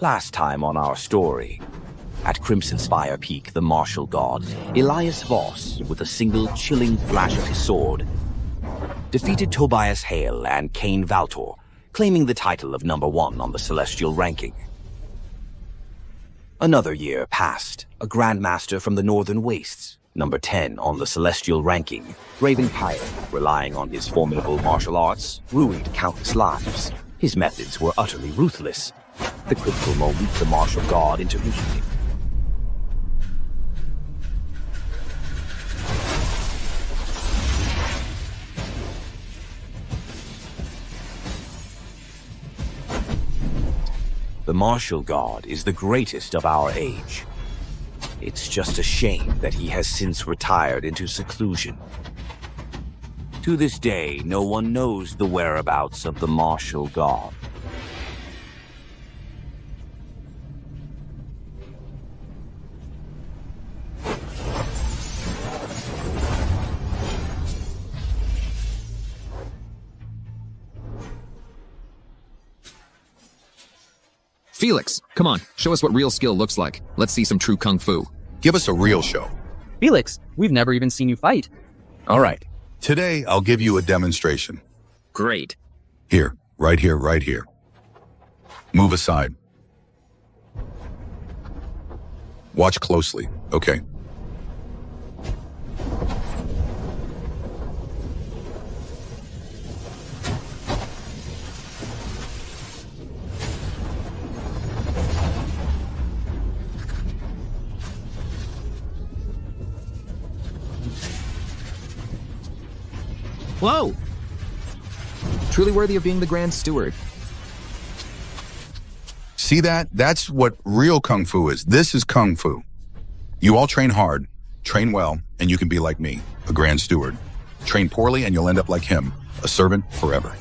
Last time on our story, at Crimson Spire Peak, the martial god, Elias Voss, with a single chilling flash of his sword, defeated Tobias Hale and Cain Valtor, claiming the title of #1 on the celestial ranking. Another year passed. A grandmaster from the Northern Wastes, #10 on the celestial ranking, Raven Pirate, relying on his formidable martial arts, ruined countless lives. His methods were utterly ruthless. The critical moment the martial god intervened. The martial god is the greatest of our age. It's just a shame that he has since retired into seclusion. To this day, no one knows the whereabouts of the martial god. Felix, come on, show us what real skill looks like. Let's see some true kung fu. Give us a real show. Felix, we've never even seen you fight. All right. Today, I'll give you a demonstration. Great. Here, right here, right here. Move aside. Watch closely, okay? Whoa! Truly worthy of being the Grand Steward. See that? That's what real kung fu is. This is kung fu. You all train hard, train well, and you can be like me, a Grand Steward. Train poorly and you'll end up like him, a servant forever.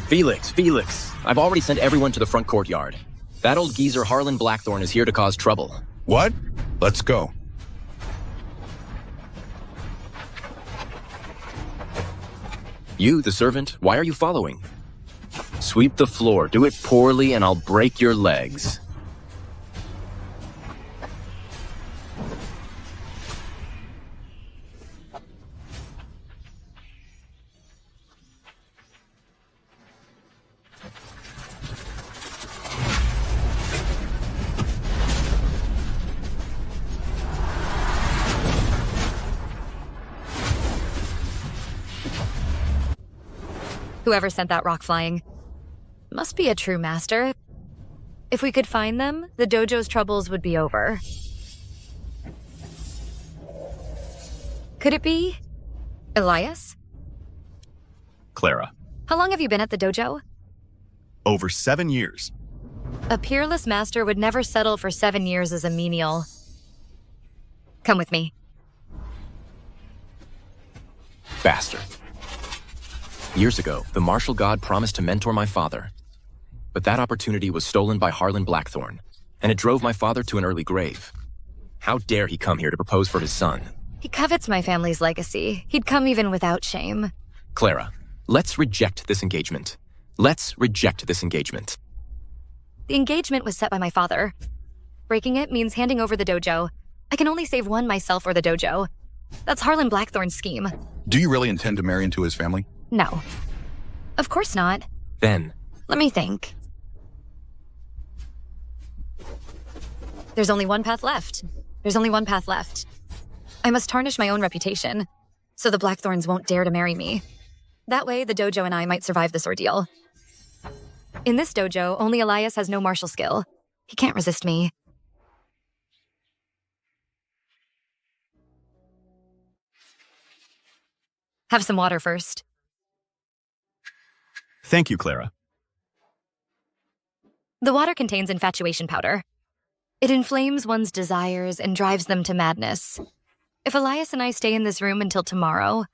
Felix, I've already sent everyone to the front courtyard. That old geezer Harlan Blackthorn is here to cause trouble. What? Let's go. You, the servant, why are you following? Sweep the floor, do it poorly, and I'll break your legs. Whoever sent that rock flying must be a true master. If we could find them, the dojo's troubles would be over. Could it be Elias? Clara. How long have you been at the dojo? Over 7 years. A peerless master would never settle for 7 years as a menial. Come with me. Bastard. Years ago, the martial god promised to mentor my father. But that opportunity was stolen by Harlan Blackthorn, and it drove my father to an early grave. How dare he come here to propose for his son? He covets my family's legacy. He'd come even without shame. Clara, let's reject this engagement. Let's reject this engagement. The engagement was set by my father. Breaking it means handing over the dojo. I can only save one myself or the dojo. That's Harlan Blackthorn's scheme. Do you really intend to marry into his family? No. Of course not. Then, let me think. There's only one path left. I must tarnish my own reputation, so the Blackthorns won't dare to marry me. That way, the dojo and I might survive this ordeal. In this dojo, only Elias has no martial skill. He can't resist me. Have some water first. Thank you, Clara. The water contains infatuation powder. It inflames one's desires and drives them to madness. If Elias and I stay in this room until tomorrow,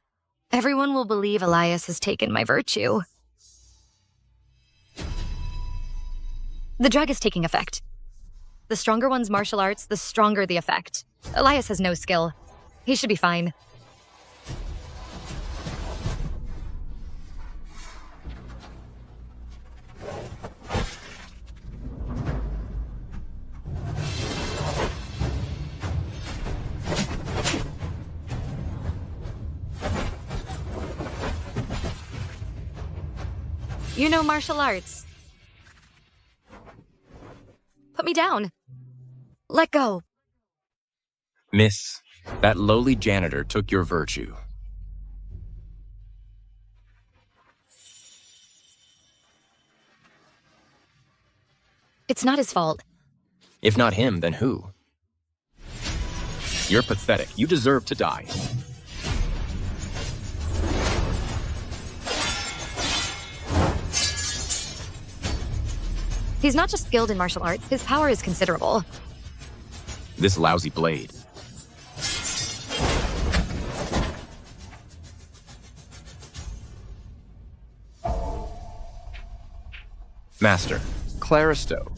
everyone will believe Elias has taken my virtue. The drug is taking effect. The stronger one's martial arts, the stronger the effect. Elias has no skill. He should be fine. You know martial arts. Put me down. Let go. Miss, that lowly janitor took your virtue. It's not his fault. If not him, then who? You're pathetic. You deserve to die. He's not just skilled in martial arts, his power is considerable. This lousy blade. Master, Clara Stowe.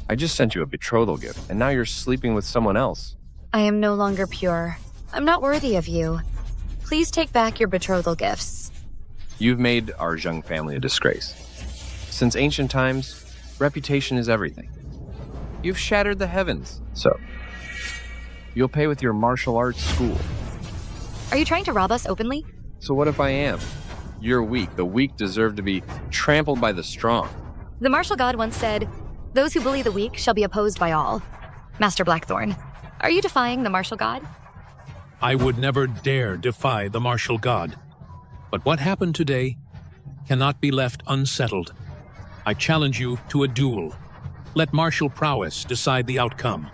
I just sent you a betrothal gift, and now you're sleeping with someone else. I am no longer pure. I'm not worthy of you. Please take back your betrothal gifts. You've made our young family a disgrace. Since ancient times, reputation is everything. You've shattered the heavens, so you'll pay with your martial arts school. Are you trying to rob us openly? So what if I am? You're weak. The weak deserve to be trampled by the strong. The martial god once said, "Those who bully the weak shall be opposed by all." Master Blackthorn, are you defying the martial god? I would never dare defy the martial god. But what happened today cannot be left unsettled. I challenge you to a duel. Let martial prowess decide the outcome.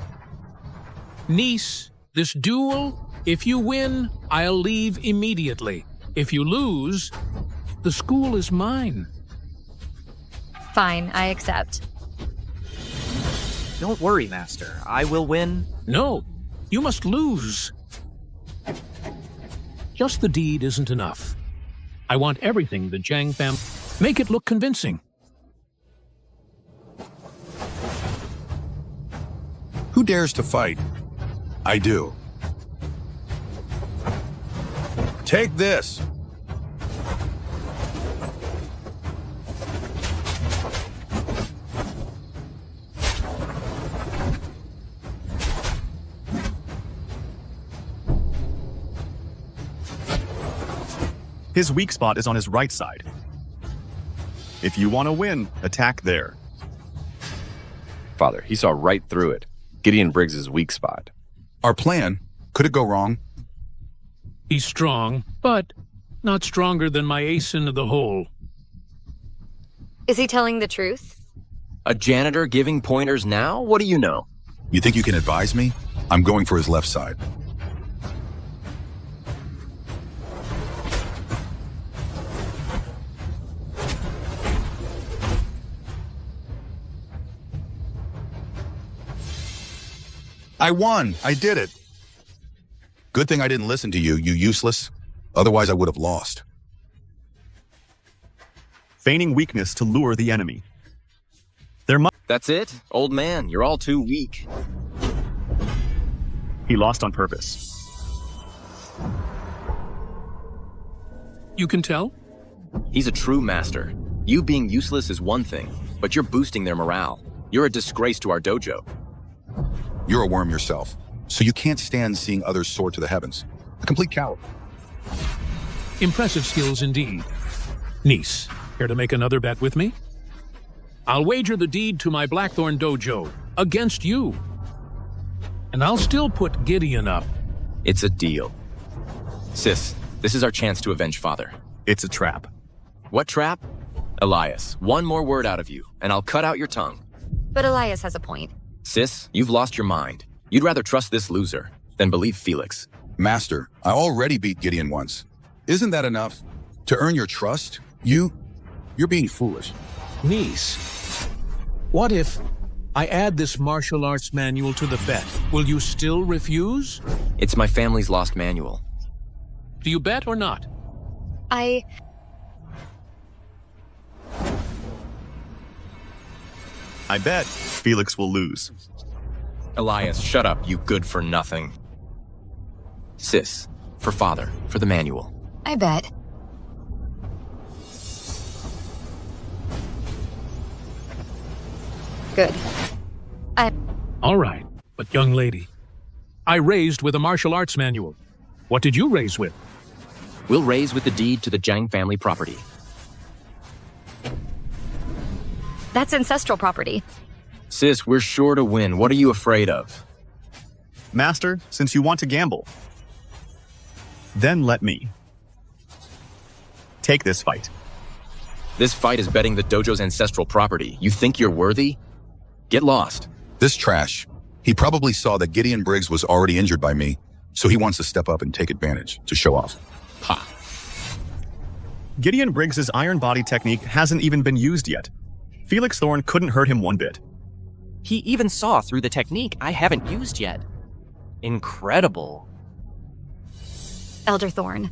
Niece, this duel, if you win, I'll leave immediately. If you lose, the school is mine. Fine, I accept. Don't worry, Master. I will win. No, you must lose. Just the deed isn't enough. I want everything the Jiang family. Make it look convincing. Who dares to fight? I do. Take this. His weak spot is on his right side. If you want to win, attack there. Father, he saw right through it. Gideon Briggs's weak spot. Our plan, could it go wrong? He's strong, but not stronger than my ace in the hole. Is he telling the truth? A janitor giving pointers now? What do you know? You think you can advise me? I'm going for his left side. I won! I did it! Good thing I didn't listen to you, you useless. Otherwise I would have lost. Feigning weakness to lure the enemy. That's it? Old man, you're all too weak. He lost on purpose. You can tell? He's a true master. You being useless is one thing, but you're boosting their morale. You're a disgrace to our dojo. You're a worm yourself, so you can't stand seeing others soar to the heavens. A complete coward. Impressive skills indeed. Niece, care to make another bet with me? I'll wager the deed to my Blackthorn dojo against you. And I'll still put Gideon up. It's a deal. Sis, this is our chance to avenge father. It's a trap. What trap? Elias, one more word out of you, and I'll cut out your tongue. But Elias has a point. Sis, you've lost your mind. You'd rather trust this loser than believe Felix. Master, I already beat Gideon once. Isn't that enough? To earn your trust? You're being foolish. Niece, what if I add this martial arts manual to the bet? Will you still refuse? It's my family's lost manual. Do you bet or not? I bet Felix will lose. Elias, shut up, you good-for-nothing. Sis, for father, for the manual. bet. Good. All right, but young lady, I raised with a martial arts manual. What did you raise with? We'll raise with the deed to the Jiang family property. That's ancestral property. Sis, we're sure to win. What are you afraid of? Master, since you want to gamble, then let me take this fight. This fight is betting the dojo's ancestral property. You think you're worthy? Get lost. This trash. He probably saw that Gideon Briggs was already injured by me, so he wants to step up and take advantage to show off. Ha. Gideon Briggs's iron body technique hasn't even been used yet. Felix Thorne couldn't hurt him one bit. He even saw through the technique I haven't used yet. Incredible. Elder Thorne.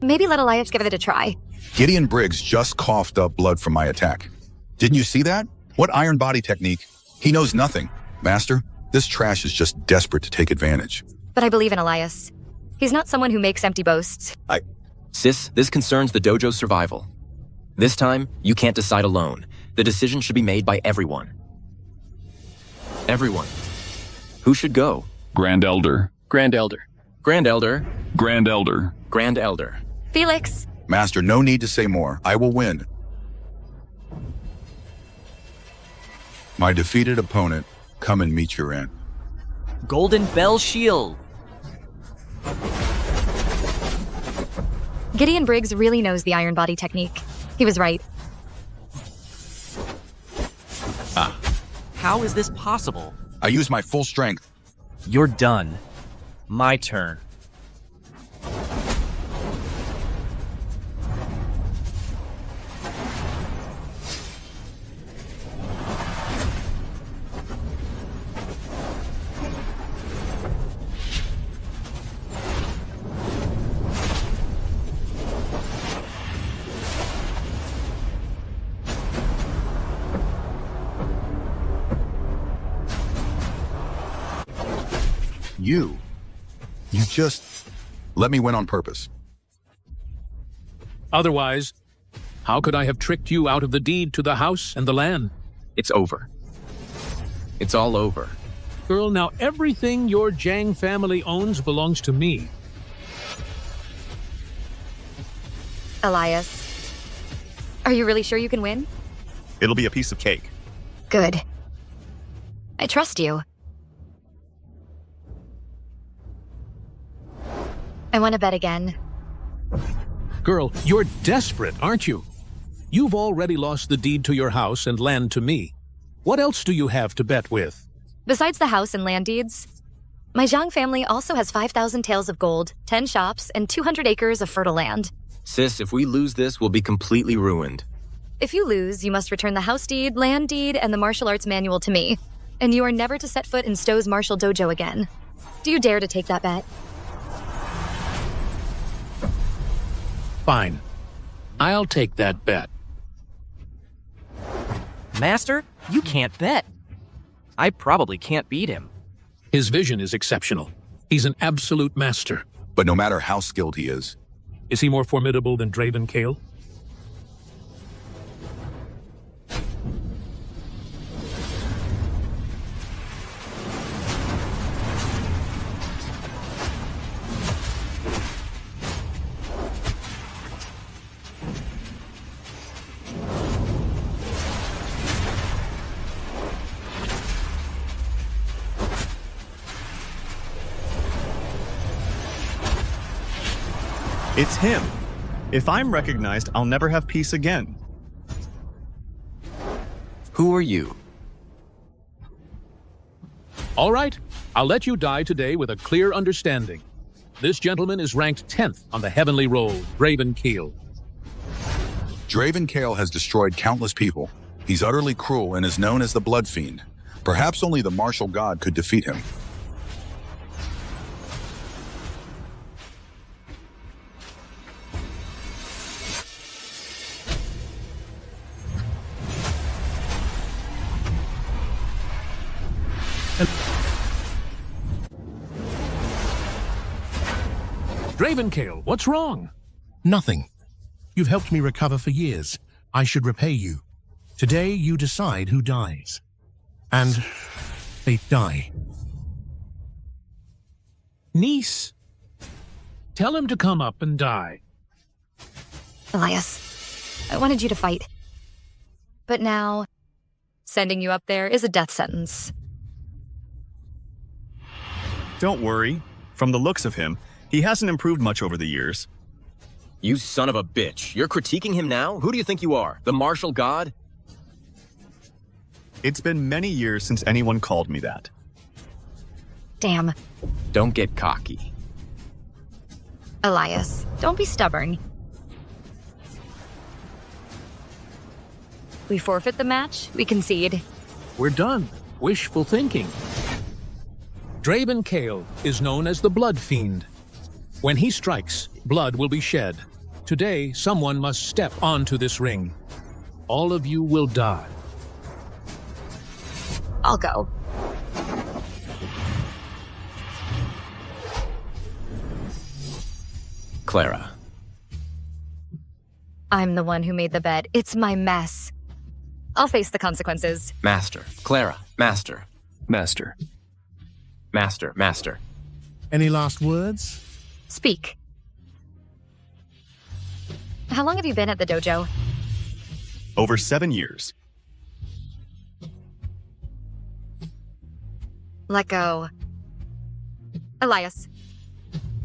Maybe let Elias give it a try. Gideon Briggs just coughed up blood from my attack. Didn't you see that? What iron body technique? He knows nothing. Master, this trash is just desperate to take advantage. But I believe in Elias. He's not someone who makes empty boasts. Sis, this concerns the dojo's survival. This time, you can't decide alone. The decision should be made by everyone. Everyone. Who should go? Grand Elder. Grand Elder. Grand Elder. Grand Elder. Grand Elder. Felix. Master, no need to say more. I will win. My defeated opponent, come and meet your end. Golden Bell Shield. Gideon Briggs really knows the iron body technique. He was right. How is this possible? I use my full strength. You're done. My turn. You just let me win on purpose. Otherwise, how could I have tricked you out of the deed to the house and the land? It's over. It's all over. Girl, now everything your Jiang family owns belongs to me. Elias. Are you really sure you can win? It'll be a piece of cake. Good. I trust you. I want to bet again. Girl, you're desperate, aren't you? You've already lost the deed to your house and land to me. What else do you have to bet with? Besides the house and land deeds, my Zhang family also has 5,000 taels of gold, 10 shops, and 200 acres of fertile land. Sis, if we lose this, we'll be completely ruined. If you lose, you must return the house deed, land deed, and the martial arts manual to me. And you are never to set foot in Stowe's martial dojo again. Do you dare to take that bet? Fine. I'll take that bet. Master, you can't bet. I probably can't beat him. His vision is exceptional. He's an absolute master. But no matter how skilled he is he more formidable than Draven Kale? It's him. If I'm recognized, I'll never have peace again. Who are you? All right, I'll let you die today with a clear understanding. This gentleman is ranked 10th on the heavenly roll, Draven Kale. Draven Kale has destroyed countless people. He's utterly cruel and is known as the Blood Fiend. Perhaps only the martial god could defeat him. Draven Kale, what's wrong? Nothing. You've helped me recover for years. I should repay you. Today, you decide who dies. And they die. Niece. Tell him to come up and die. Elias, I wanted you to fight. But now, Sending you up there is a death sentence. Don't worry. From the looks of him, he hasn't improved much over the years. You son of a bitch. You're critiquing him now? Who do you think you are? The martial god? It's been many years since anyone called me that. Damn. Don't get cocky. Elias, don't be stubborn. We forfeit the match, we concede. We're done. Wishful thinking. Draven Kale is known as the Blood Fiend. When he strikes, blood will be shed. Today, someone must step onto this ring. All of you will die. I'll go. Clara. I'm the one who made the bed. It's my mess. I'll face the consequences. Master. Clara. Master. Master. Master. Master. Any last words? Speak. How long have you been at the dojo? Over 7 years. Let go. Elias,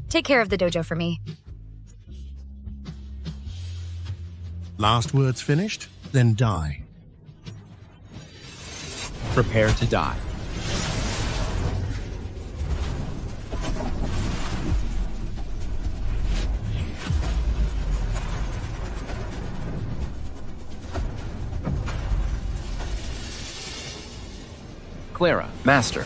take care of the dojo for me. Last words finished? Then die. Prepare to die. Clara, Master.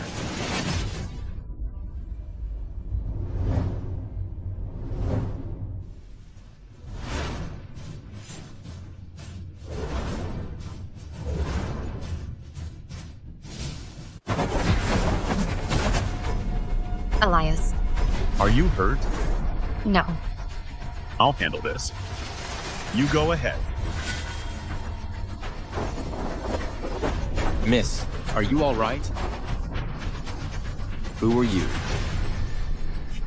Elias. Are you hurt? No. I'll handle this. You go ahead. Miss, are you all right? Who are you?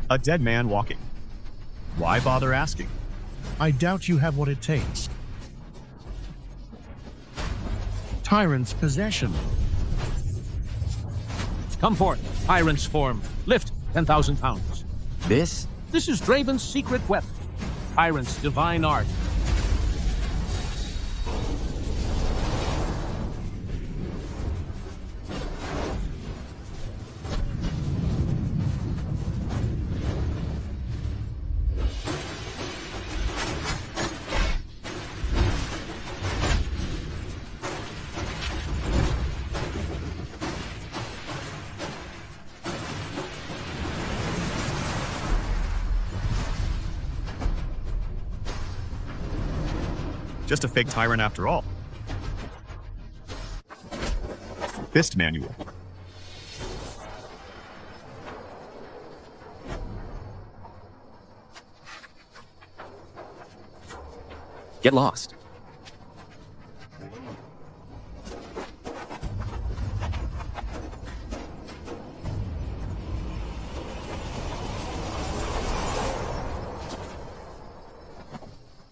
A dead man walking. Why bother asking? I doubt you have what it takes. Tyrant's possession. Come forth, tyrant's form. Lift 10,000 pounds. This? This is Draven's secret weapon. Tyrant's divine art. Just a fake tyrant after all. Fist manual. Get lost.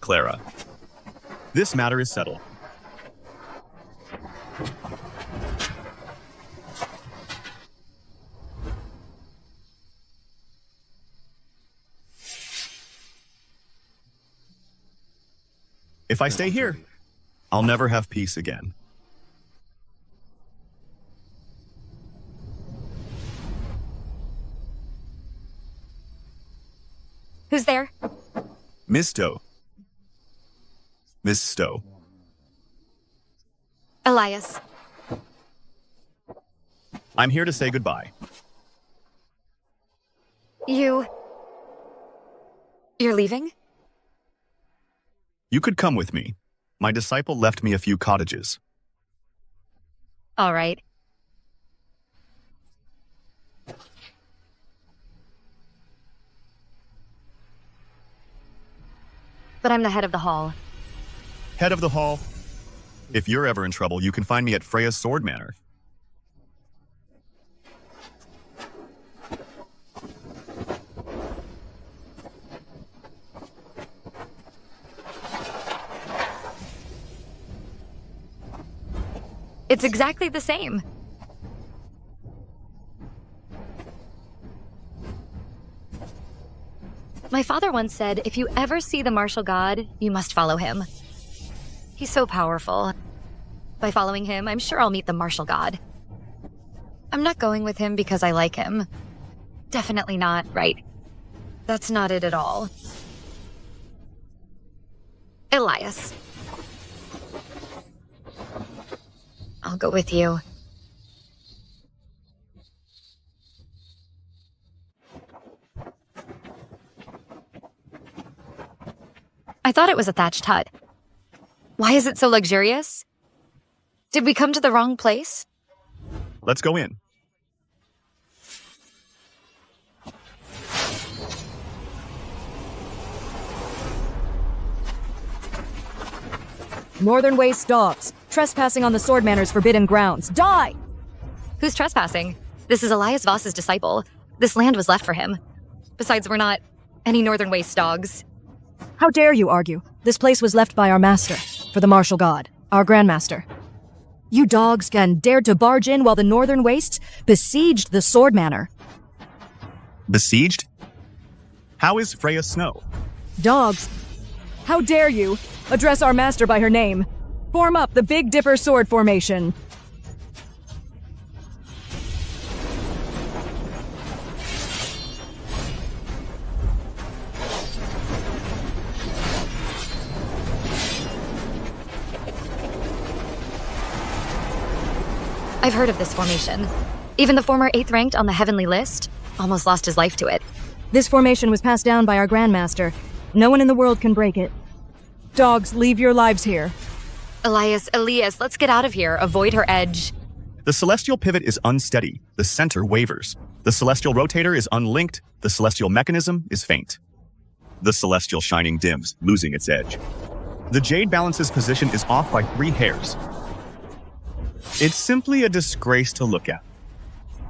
Clara. This matter is settled. If I stay here, I'll never have peace again. Who's there? Miss Stowe. Miss Stowe. Elias. I'm here to say goodbye. You're leaving? You could come with me. My disciple left me a few cottages. All right. But I'm the head of the hall. Head of the hall. If you're ever in trouble, you can find me at Freya's Sword Manor. It's exactly the same. My father once said, if you ever see the martial god, you must follow him. He's so powerful. By following him, I'm sure I'll meet the martial god. I'm not going with him because I like him. Definitely not, right? That's not it at all. Elias. I'll go with you. I thought it was a thatched hut. Why is it so luxurious? Did we come to the wrong place? Let's go in. Northern Waste dogs. Trespassing on the Sword Manor's forbidden grounds. Die! Who's trespassing? This is Elias Voss's disciple. This land was left for him. Besides, we're not any Northern Waste dogs. How dare you argue? This place was left by our master, for the martial god, our grandmaster. You dogs can dared to barge in while the Northern Wastes besieged the Sword Manor. Besieged? How is Freya Snow? Dogs, how dare you address our master by her name? Form up the Big Dipper sword formation. I've heard of this formation. Even the former 8th ranked on the heavenly list almost lost his life to it. This formation was passed down by our grandmaster. No one in the world can break it. Dogs, leave your lives here. Elias, let's get out of here. Avoid her edge. The celestial pivot is unsteady. The center wavers. The celestial rotator is unlinked. The celestial mechanism is faint. The celestial shining dims, losing its edge. The jade balance's position is off by 3 hairs. It's simply a disgrace to look at.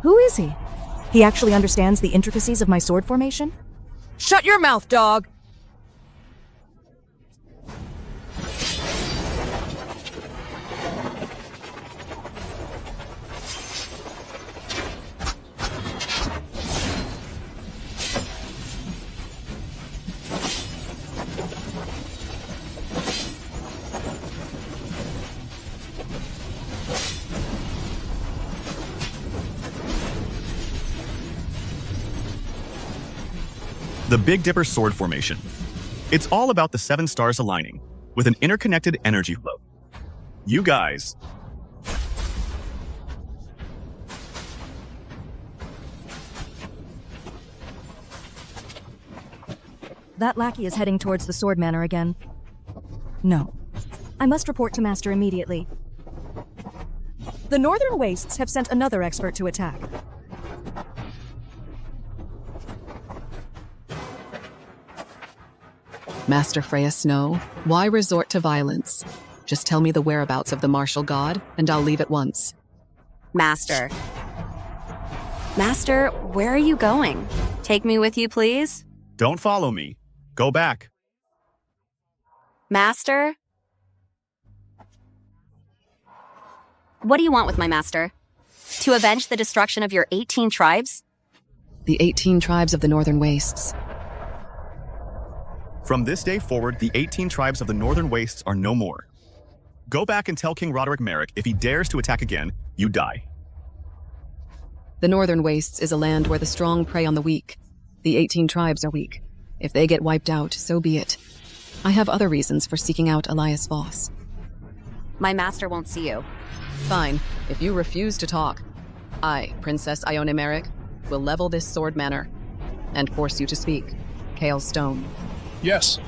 Who is he? He actually understands the intricacies of my sword formation? Shut your mouth, dog! The Big Dipper sword formation. It's all about the 7 stars aligning with an interconnected energy flow. You guys. That lackey is heading towards the Sword Manor again. No. I must report to Master immediately. The Northern Wastes have sent another expert to attack. Master Freya Snow, why resort to violence? Just tell me the whereabouts of the martial god, and I'll leave at once. Master. Master, where are you going? Take me with you, please? Don't follow me. Go back. Master? What do you want with my master? To avenge the destruction of your 18 tribes? The 18 tribes of the Northern Wastes. From this day forward, the 18 tribes of the Northern Wastes are no more. Go back and tell King Roderick Merrick if he dares to attack again, you die. The Northern Wastes is a land where the strong prey on the weak. The 18 tribes are weak. If they get wiped out, so be it. I have other reasons for seeking out Elias Voss. My master won't see you. Fine. If you refuse to talk, I, Princess Ione Merrick, will level this sword manor and force you to speak. Kale Stone. Yes.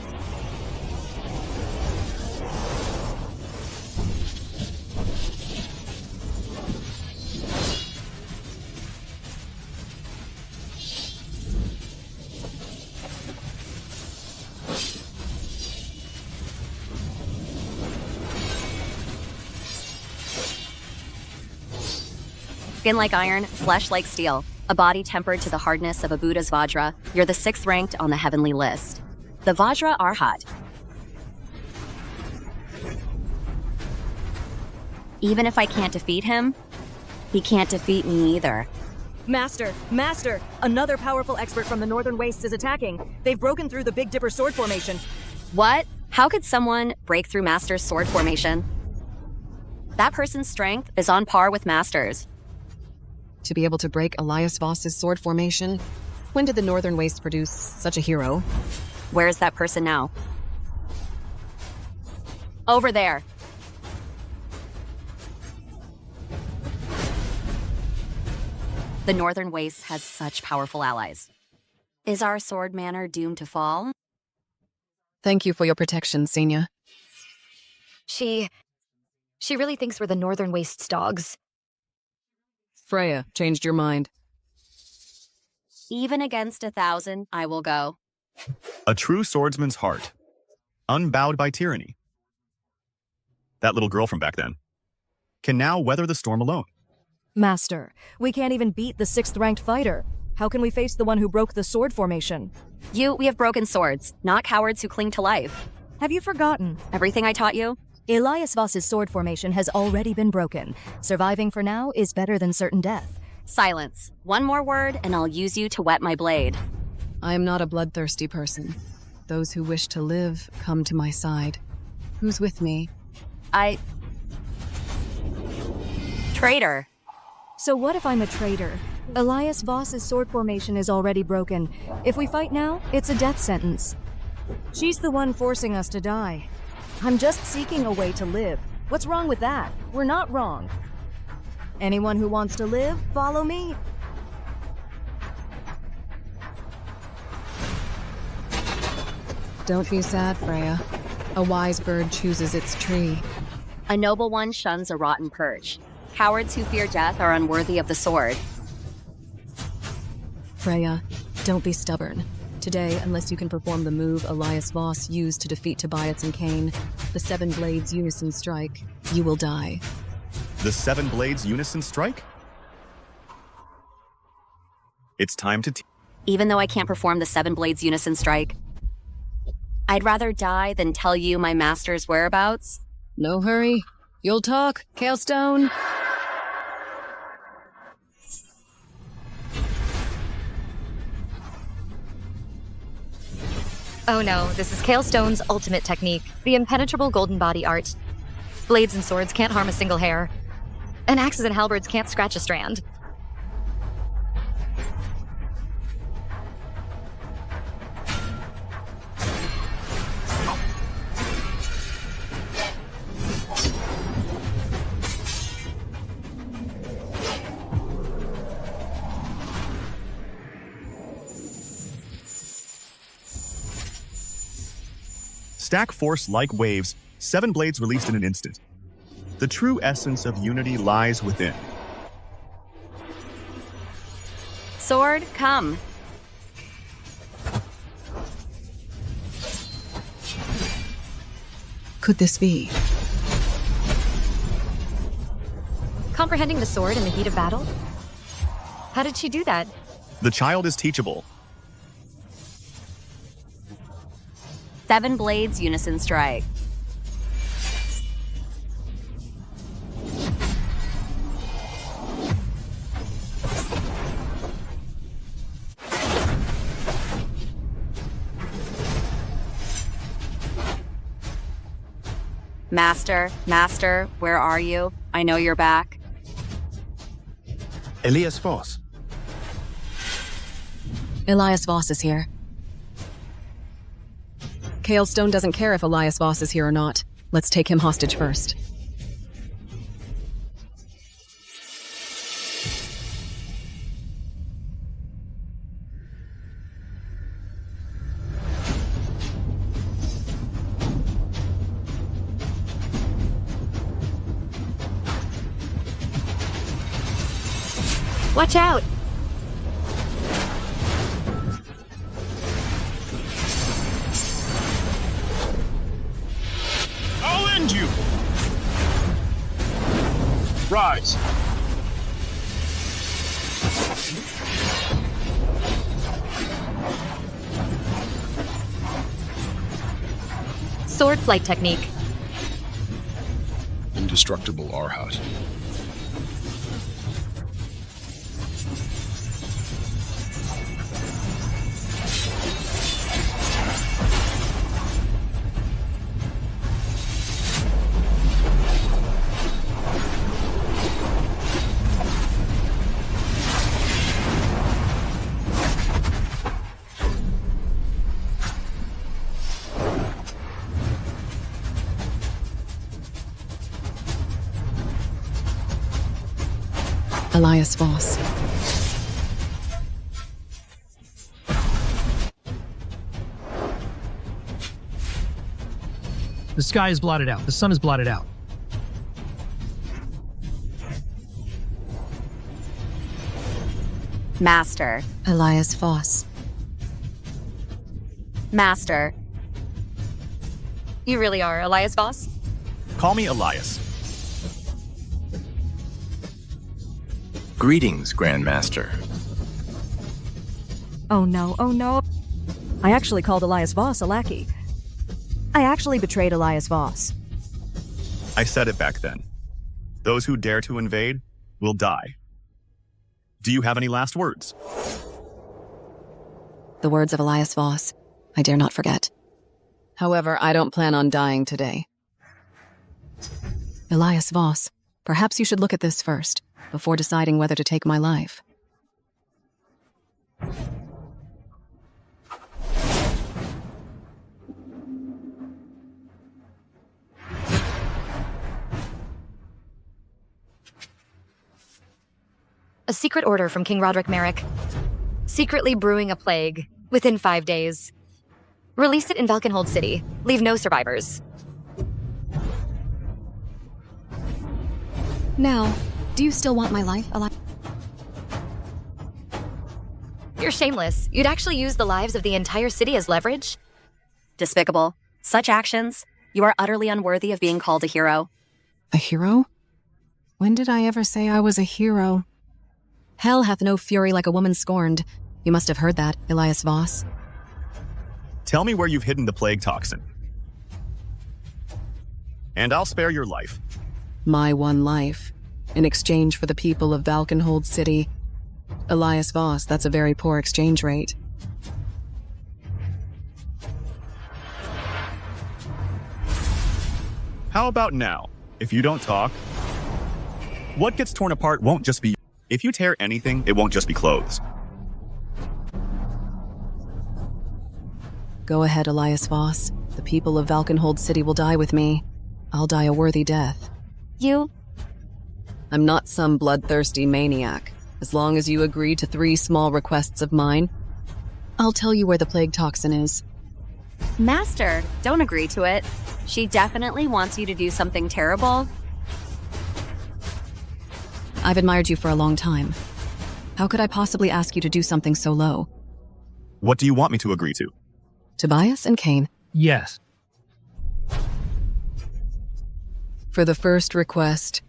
Skin like iron, flesh like steel. A body tempered to the hardness of a Buddha's Vajra. You're the 6th ranked on the heavenly list. The Vajra are hot. Even if I can't defeat him, he can't defeat me either. Master! Master! Another powerful expert from the Northern Wastes is attacking. They've broken through the Big Dipper sword formation. What? How could someone break through Master's sword formation? That person's strength is on par with Master's. To be able to break Elias Voss's sword formation? When did the Northern Wastes produce such a hero? Where is that person now? Over there. The Northern Wastes has such powerful allies. Is our sword Manor doomed to fall? Thank you for your protection, Senya. She really thinks we're the Northern Wastes dogs. Freya changed your mind. Even against 1,000, I will go. A true swordsman's heart, unbowed by tyranny. That little girl from back then can now weather the storm alone. Master, we can't even beat the 6th-ranked fighter. How can we face the one who broke the sword formation? We have broken swords, not cowards who cling to life. Have you forgotten? Everything I taught you? Elias Voss's sword formation has already been broken. Surviving for now is better than certain death. Silence. One more word, and I'll use you to whet my blade. I am not a bloodthirsty person. Those who wish to live come to my side. Who's with me? Traitor. So what if I'm a traitor? Elias Voss's sword formation is already broken. If we fight now, it's a death sentence. She's the one forcing us to die. I'm just seeking a way to live. What's wrong with that? We're not wrong. Anyone who wants to live, follow me. Don't be sad, Freya. A wise bird chooses its tree. A noble one shuns a rotten perch. Cowards who fear death are unworthy of the sword. Freya, don't be stubborn. Today, unless you can perform the move Elias Voss used to defeat Tobias and Cain, the 7 Blades Unison Strike, you will die. The 7 Blades Unison Strike? It's time to Even though I can't perform the 7 Blades Unison Strike, I'd rather die than tell you my master's whereabouts. No hurry. You'll talk, Kalestone. Oh no, this is Kalestone's ultimate technique, the impenetrable golden body art. Blades and swords can't harm a single hair, and axes and halberds can't scratch a strand. stack force like waves, 7 blades released in an instant. The true essence of unity lies within. Sword, come. Could this be? Comprehending the sword in the heat of battle? How did she do that? The child is teachable. 7 Blades Unison Strike. Master, where are you? I know you're back. Elias Voss. Elias Voss is here. Kalestone doesn't care if Elias Voss is here or not. Let's take him hostage first. Watch out! I'll end you! Rise! Sword flight technique. Into indestructible Arhat. Elias Voss. The sky is blotted out. The sun is blotted out. Master. Elias Voss. Master. You really are Elias Voss? Call me Elias. Greetings, Grandmaster. Oh no, oh no. I actually called Elias Voss a lackey. I actually betrayed Elias Voss. I said it back then. Those who dare to invade will die. Do you have any last words? The words of Elias Voss, I dare not forget. However, I don't plan on dying today. Elias Voss, perhaps you should look at this first, before deciding whether to take my life. A secret order from King Roderick Merrick. Secretly brewing a plague within 5 days. Release it in Valkenhold City. Leave no survivors. Now, do you still want my life, Elias? You're shameless. You'd actually use the lives of the entire city as leverage? Despicable. Such actions. You are utterly unworthy of being called a hero. A hero? When did I ever say I was a hero? Hell hath no fury like a woman scorned. You must have heard that, Elias Voss. Tell me where you've hidden the plague toxin. And I'll spare your life. My one life. In exchange for the people of Valkenhold City. Elias Voss, that's a very poor exchange rate. How about now? If you don't talk, what gets torn apart won't just be... If you tear anything, it won't just be clothes. Go ahead, Elias Voss. The people of Valkenhold City will die with me. I'll die a worthy death. You? I'm not some bloodthirsty maniac. As long as you agree to 3 small requests of mine, I'll tell you where the plague toxin is. Master, don't agree to it. She definitely wants you to do something terrible. I've admired you for a long time. How could I possibly ask you to do something so low? What do you want me to agree to? Tobias and Cain. Yes. For the first request,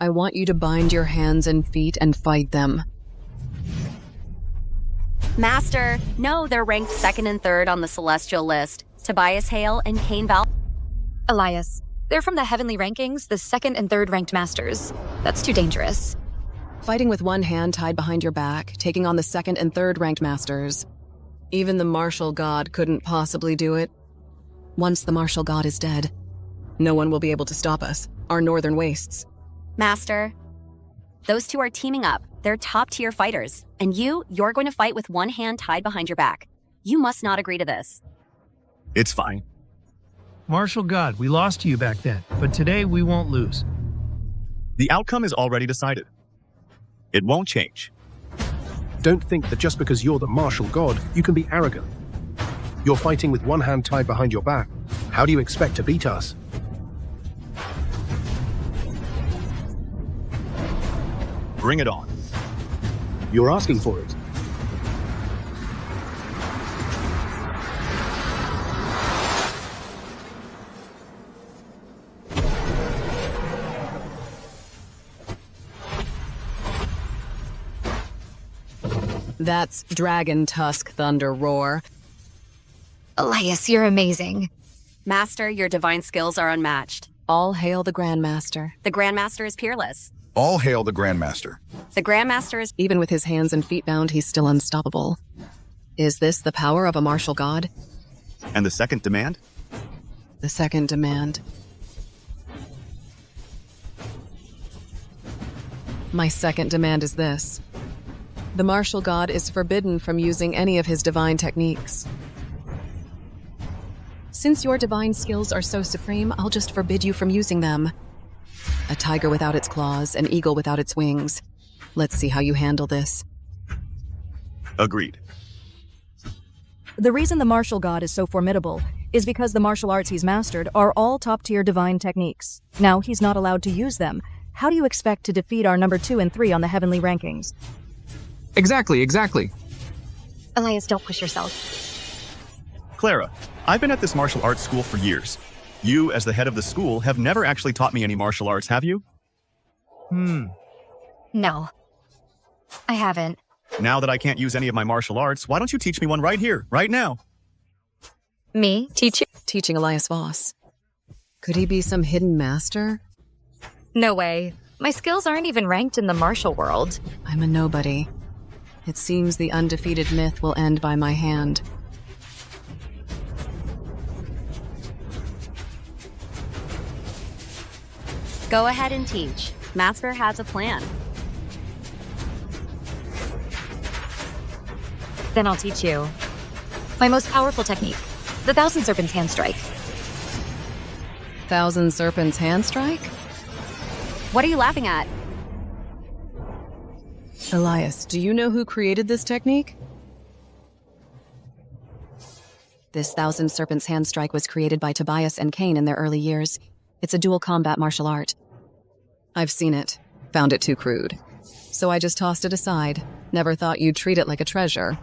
I want you to bind your hands and feet and fight them. Master, no, they're ranked 2nd and 3rd on the celestial list. Tobias Hale and Cain Val. Elias, they're from the heavenly rankings, the 2nd and 3rd ranked masters. That's too dangerous. Fighting with one hand tied behind your back, taking on the 2nd and 3rd ranked masters. Even the martial god couldn't possibly do it. Once the martial god is dead, no one will be able to stop us, our northern wastes. Master, those 2 are teaming up. They're top-tier fighters. And you're going to fight with one hand tied behind your back. You must not agree to this. It's fine. Martial God, we lost to you back then, but today we won't lose. The outcome is already decided. It won't change. Don't think that just because you're the martial god, you can be arrogant. You're fighting with one hand tied behind your back. How do you expect to beat us? Bring it on. You're asking for it. That's Dragon Tusk Thunder Roar. Elias, you're amazing. Master, your divine skills are unmatched. All hail the Grandmaster. The Grandmaster is peerless. All hail the Grandmaster. The Grandmaster is... Even with his hands and feet bound, he's still unstoppable. Is this the power of a martial god? And the second demand? The second demand. My second demand is this. The martial god is forbidden from using any of his divine techniques. Since your divine skills are so supreme, I'll just forbid you from using them. A tiger without its claws, an eagle without its wings. Let's see how you handle this. Agreed. The reason the martial god is so formidable is because the martial arts he's mastered are all top-tier divine techniques. Now he's not allowed to use them. How do you expect to defeat our number 2 and 3 on the heavenly rankings? Exactly. Elias, don't push yourself. Clara, I've been at this martial arts school for years. You, as the head of the school, have never actually taught me any martial arts, have you? No. I haven't. Now that I can't use any of my martial arts, why don't you teach me one right here, right now? Me? Teach you? Teaching Elias Voss. Could he be some hidden master? No way. My skills aren't even ranked in the martial world. I'm a nobody. It seems the undefeated myth will end by my hand. Go ahead and teach. Master has a plan. Then I'll teach you. My most powerful technique. The Thousand Serpents Hand Strike. Thousand Serpents Hand Strike? What are you laughing at? Elias, do you know who created this technique? This Thousand Serpents Hand Strike was created by Tobias and Cain in their early years. It's a dual combat martial art. I've seen it, found it too crude. So I just tossed it aside. Never thought you'd treat it like a treasure.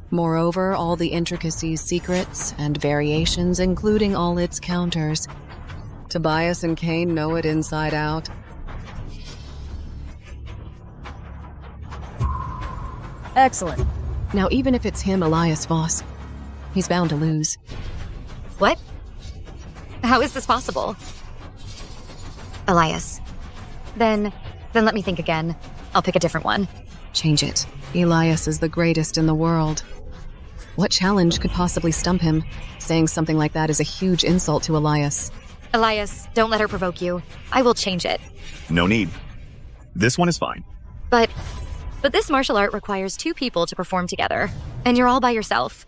Moreover, all the intricacies, secrets, and variations, including all its counters. Tobias and Cain know it inside out. Excellent. Now, even if it's him, Elias Voss, he's bound to lose. What? How is this possible? Elias. Then let me think again. I'll pick a different one. Change it. Elias is the greatest in the world. What challenge could possibly stump him? Saying something like that is a huge insult to Elias. Elias, don't let her provoke you. I will change it. No need. This one is fine. But this martial art requires 2 people to perform together, and you're all by yourself.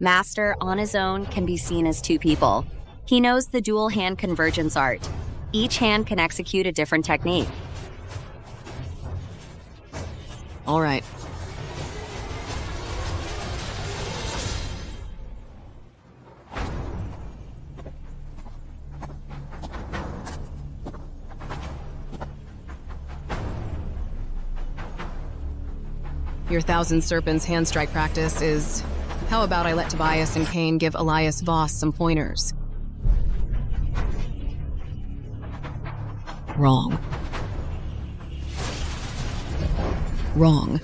Master, on his own, can be seen as 2 people. He knows the dual hand convergence art. Each hand can execute a different technique. All right. Your Thousand Serpents hand strike practice is... How about I let Tobias and Cain give Elias Voss some pointers? Wrong. Wrong.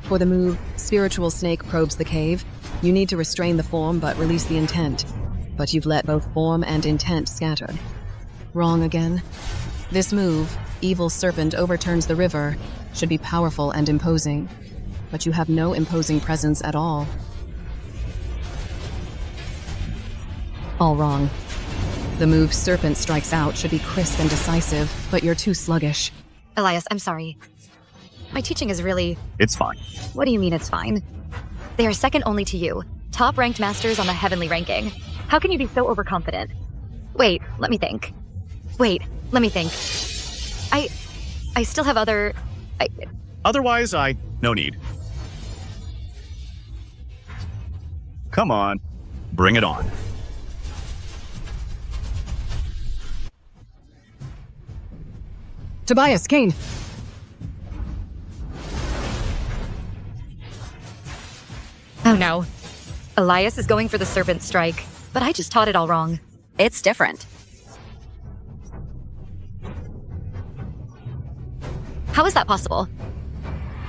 For the move, Spiritual Snake probes the cave. You need to restrain the form but release the intent. But you've let both form and intent scatter. Wrong again. This move, Evil Serpent overturns the river, should be powerful and imposing. But you have no imposing presence at all. All wrong. The move Serpent Strikes Out should be crisp and decisive, but you're too sluggish. Elias, I'm sorry. My teaching is really... It's fine. What do you mean it's fine? They are second only to you, top-ranked masters on the heavenly ranking. How can you be so overconfident? Wait, let me think. I still have other... Otherwise, no need. Come on. Bring it on. Tobias, Cain. Oh no. Elias is going for the Serpent Strike, but I just taught it all wrong. It's different. How is that possible?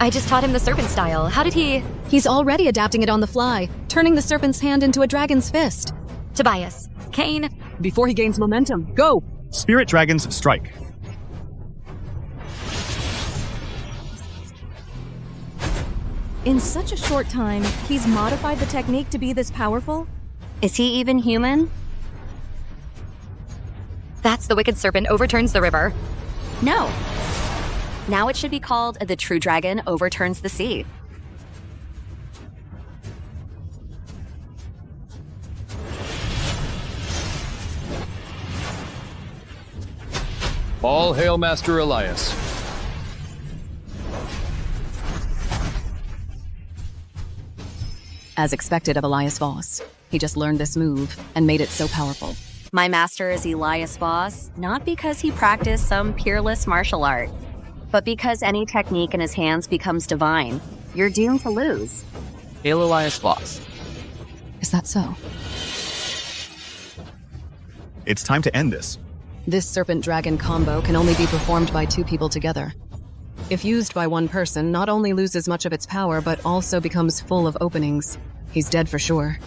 I just taught him the Serpent style. How did he... He's already adapting it on the fly, turning the Serpent's hand into a dragon's fist. Tobias, Kane. Before he gains momentum, go! Spirit Dragons strike. In such a short time, he's modified the technique to be this powerful? Is he even human? That's the Wicked Serpent overturns the river. No. Now it should be called the True Dragon Overturns the Sea. All hail Master Elias. As expected of Elias Voss, he just learned this move and made it so powerful. My master is Elias Voss, not because he practiced some peerless martial art, but because any technique in his hands becomes divine. You're doomed to lose. Hail Elias Voss. Is that so? It's time to end this. This Serpent-Dragon combo can only be performed by 2 people together. If used by one person, not only loses much of its power, but also becomes full of openings. He's dead for sure.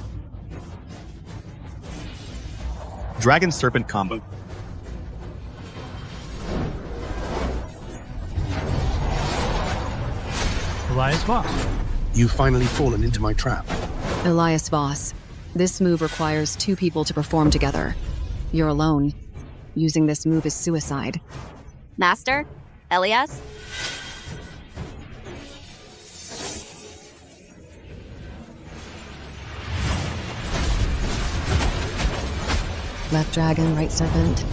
Dragon Serpent combo. Elias Voss, you've finally fallen into my trap. Elias Voss, this move requires 2 people to perform together. You're alone. Using this move is suicide. Master? Elias? Left dragon, right serpent.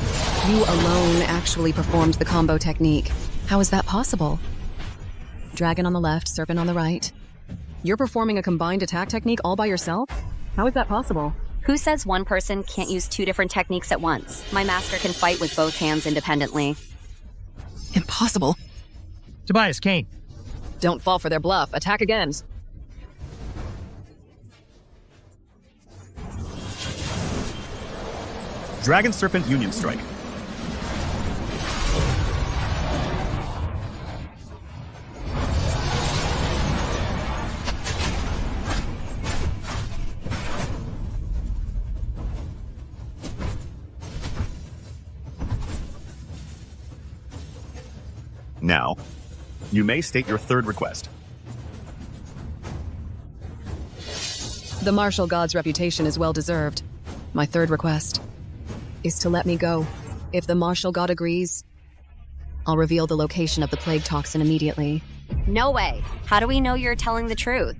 You alone actually performed the combo technique. How is that possible? Dragon on the left, serpent on the right. You're performing a combined attack technique all by yourself? How is that possible? Who says one person can't use 2 different techniques at once? My master can fight with both hands independently. Impossible. Tobias, Kane. Don't fall for their bluff. Attack again. Dragon Serpent Union Strike. Now, you may state your 3rd request. The martial god's reputation is well deserved. My 3rd request is to let me go. If the martial god agrees, I'll reveal the location of the plague toxin immediately. No way. How do we know you're telling the truth?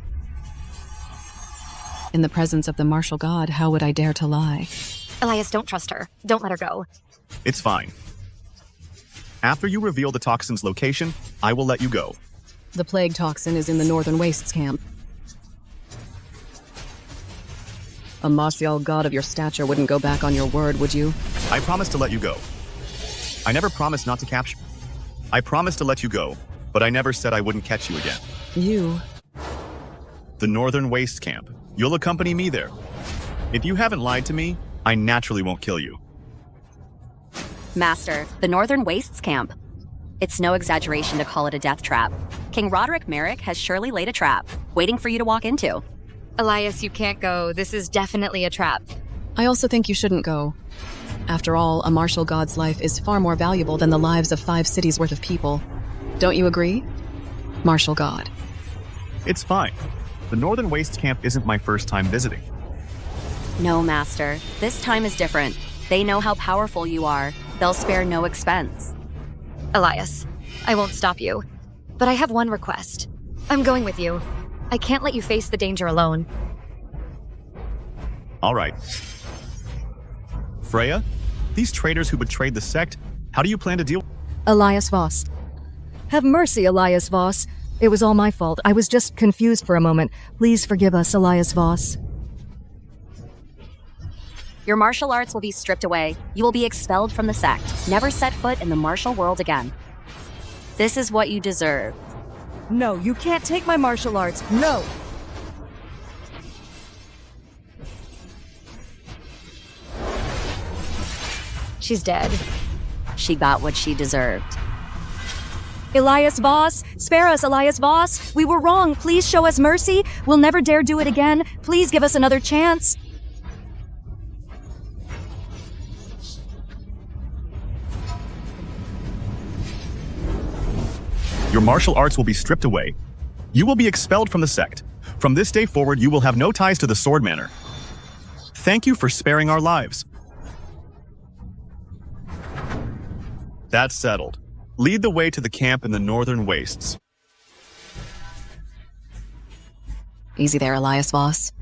In the presence of the martial god, how would I dare to lie? Elias, don't trust her. Don't let her go. It's fine. After you reveal the toxin's location, I will let you go. The plague toxin is in the Northern Wastes camp. A martial god of your stature wouldn't go back on your word, would you? I promise to let you go. I never promised not to capture. I promised to let you go, but I never said I wouldn't catch you again. You? The Northern Wastes camp. You'll accompany me there. If you haven't lied to me, I naturally won't kill you. Master, the Northern Wastes camp. It's no exaggeration to call it a death trap. King Roderick Merrick has surely laid a trap, waiting for you to walk into. Elias, you can't go. This is definitely a trap. I also think you shouldn't go. After all, a martial god's life is far more valuable than the lives of 5 cities worth of people. Don't you agree? Martial god. It's fine. The Northern Wastes camp isn't my first time visiting. No, Master. This time is different. They know how powerful you are. They'll spare no expense. Elias, I won't stop you. But I have one request. I'm going with you. I can't let you face the danger alone. All right. Freya, these traitors who betrayed the sect, how do you plan to deal? Elias Voss. Have mercy, Elias Voss. It was all my fault. I was just confused for a moment. Please forgive us, Elias Voss. Your martial arts will be stripped away. You will be expelled from the sect. Never set foot in the martial world again. This is what you deserve. No, you can't take my martial arts. No! She's dead. She got what she deserved. Elias Voss! Spare us, Elias Voss! We were wrong. Please show us mercy. We'll never dare do it again. Please give us another chance. Your martial arts will be stripped away. You will be expelled from the sect. From this day forward, you will have no ties to the Sword Manor. Thank you for sparing our lives. That's settled. Lead the way to the camp in the northern wastes. Easy there, Elias Voss.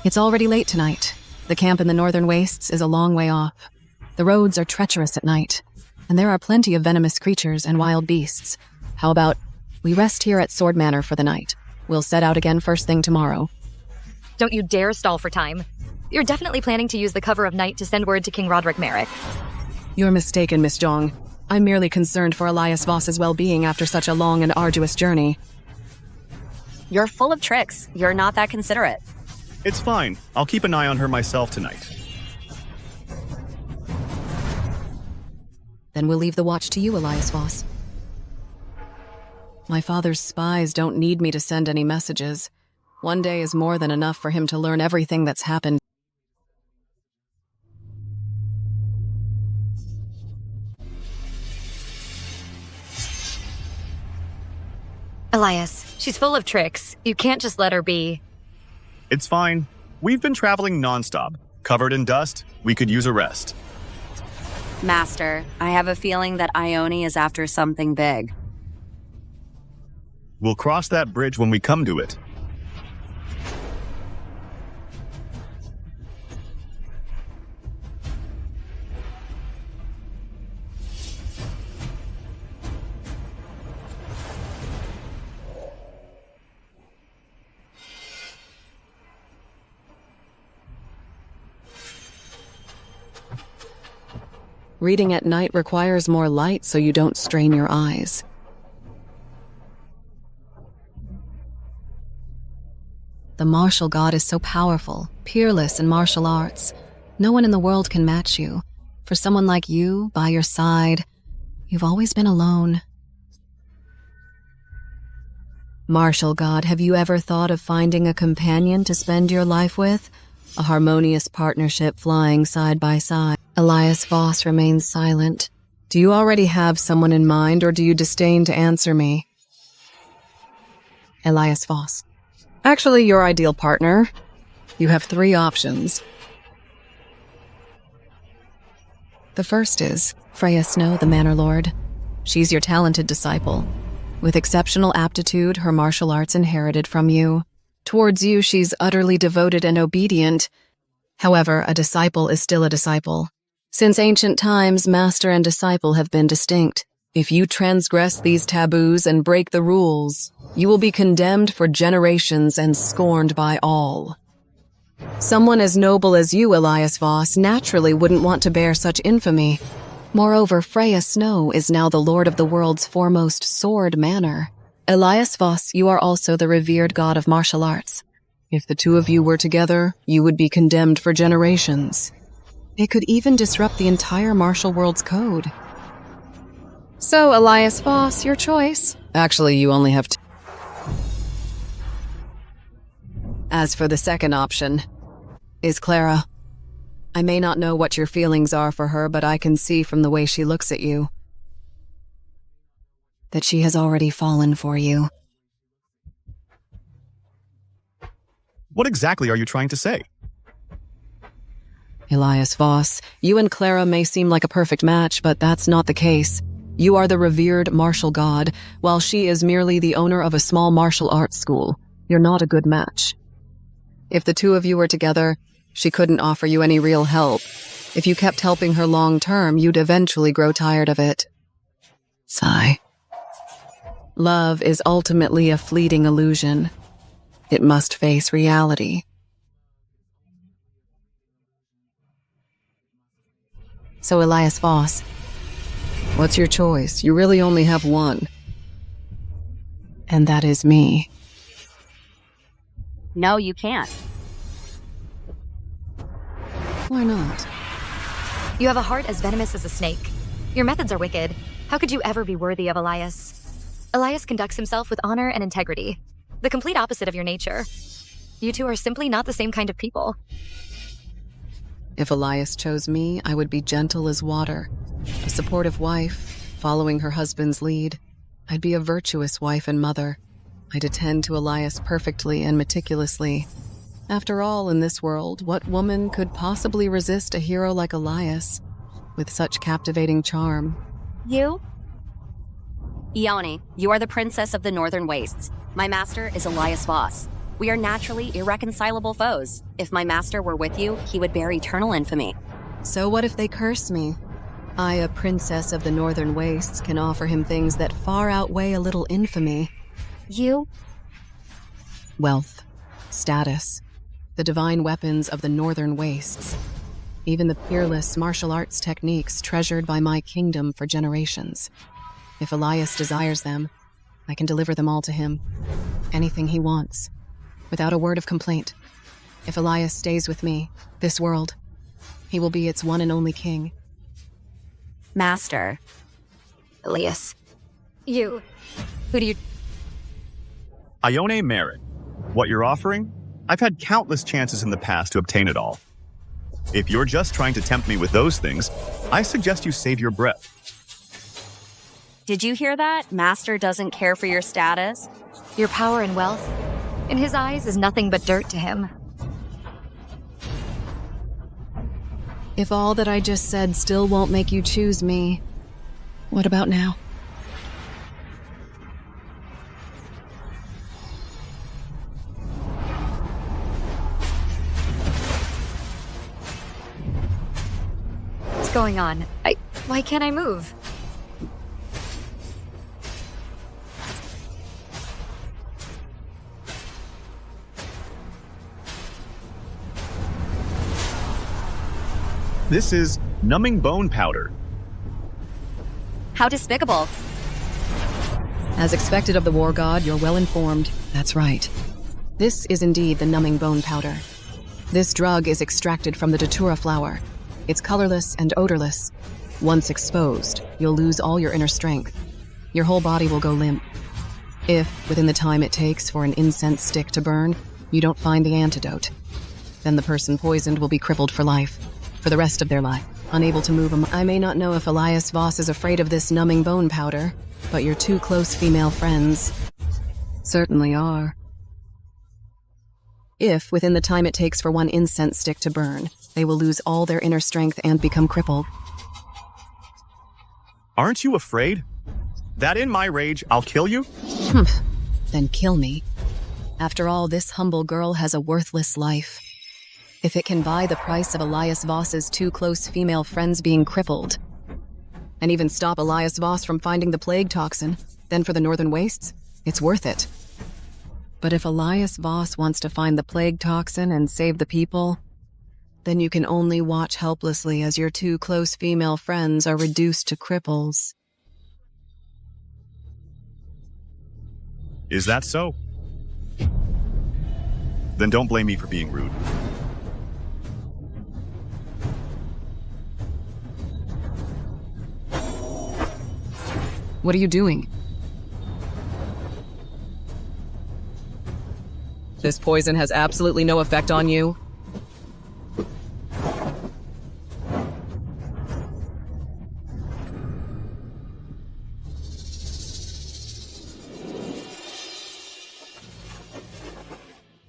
It's already late tonight. The camp in the northern wastes is a long way off. The roads are treacherous at night, and there are plenty of venomous creatures and wild beasts. How about we rest here at Sword Manor for the night? We'll set out again first thing tomorrow. Don't you dare stall for time. You're definitely planning to use the cover of night to send word to King Roderick Merrick. You're mistaken, Miss Jong. I'm merely concerned for Elias Voss's well-being after such a long and arduous journey. You're full of tricks. You're not that considerate. It's fine. I'll keep an eye on her myself tonight. Then we'll leave the watch to you, Elias Voss. My father's spies don't need me to send any messages. One day is more than enough for him to learn everything that's happened. Elias, she's full of tricks. You can't just let her be. It's fine. We've been traveling nonstop. Covered in dust, we could use a rest. Master, I have a feeling that Ione is after something big. We'll cross that bridge when we come to it. Reading at night requires more light so you don't strain your eyes. The martial god is so powerful, peerless in martial arts. No one in the world can match you. For someone like you, by your side, you've always been alone. Martial god, have you ever thought of finding a companion to spend your life with? A harmonious partnership flying side by side. Elias Voss remains silent. Do you already have someone in mind, or do you disdain to answer me? Elias Voss. Actually, your ideal partner. You have 3 options. The first is Freya Snow, the Manor Lord. She's your talented disciple. With exceptional aptitude, her martial arts inherited from you. Towards you, she's utterly devoted and obedient. However, a disciple is still a disciple. Since ancient times, master and disciple have been distinct. If you transgress these taboos and break the rules, you will be condemned for generations and scorned by all. Someone as noble as you, Elias Voss, naturally wouldn't want to bear such infamy. Moreover, Freya Snow is now the lord of the world's foremost sword manor. Elias Voss, you are also the revered god of martial arts. If the 2 of you were together, you would be condemned for generations. It could even disrupt the entire martial world's code. So, Elias Voss, your choice. Actually, you only have 2. As for the second option, is Clara. I may not know what your feelings are for her, but I can see from the way she looks at you that she has already fallen for you. What exactly are you trying to say? Elias Voss, you and Clara may seem like a perfect match, but that's not the case. You are the revered martial god, while she is merely the owner of a small martial arts school. You're not a good match. If the 2 of you were together, she couldn't offer you any real help. If you kept helping her long term, you'd eventually grow tired of it. Sigh. Love is ultimately a fleeting illusion. It must face reality. So, Elias Voss, what's your choice? You really only have one. And that is me. No, you can't. Why not? You have a heart as venomous as a snake. Your methods are wicked. How could you ever be worthy of Elias? Elias conducts himself with honor and integrity. The complete opposite of your nature. You 2 are simply not the same kind of people. If Elias chose me, I would be gentle as water, a supportive wife, following her husband's lead. I'd be a virtuous wife and mother. I'd attend to Elias perfectly and meticulously. After all, in this world, what woman could possibly resist a hero like Elias, with such captivating charm? You? Ione, you are the princess of the Northern Wastes. My master is Elias Voss. We are naturally irreconcilable foes. If my master were with you, he would bear eternal infamy. So what if they curse me? I, a princess of the Northern Wastes, can offer him things that far outweigh a little infamy. You? Wealth, status, the divine weapons of the Northern Wastes, even the peerless martial arts techniques treasured by my kingdom for generations. If Elias desires them, I can deliver them all to him. Anything he wants, without a word of complaint. If Elias stays with me, this world, he will be its one and only king. Master. Elias. You. Who do you... Ione merit. What you're offering? I've had countless chances in the past to obtain it all. If you're just trying to tempt me with those things, I suggest you save your breath. Did you hear that? Master doesn't care for your status. Your power and wealth, in his eyes, is nothing but dirt to him. If all that I just said still won't make you choose me, what about now? What's going on? Why can't I move? This is numbing bone powder. How despicable. As expected of the war god, you're well informed. That's right. This is indeed the numbing bone powder. This drug is extracted from the datura flower. It's colorless and odorless. Once exposed, you'll lose all your inner strength. Your whole body will go limp. If, within the time it takes for an incense stick to burn, you don't find the antidote, then the person poisoned will be crippled for life, for the rest of their life, unable to move. I may not know if Elias Voss is afraid of this numbing bone powder, but your two close female friends certainly are. If, within the time it takes for one incense stick to burn, they will lose all their inner strength and become crippled. Aren't you afraid? That in my rage, I'll kill you? Then kill me. After all, this humble girl has a worthless life. If it can buy the price of Elias Voss's two close female friends being crippled, and even stop Elias Voss from finding the plague toxin, then for the Northern Wastes, it's worth it. But if Elias Voss wants to find the plague toxin and save the people, then you can only watch helplessly as your two close female friends are reduced to cripples. Is that so? Then don't blame me for being rude. What are you doing? This poison has absolutely no effect on you.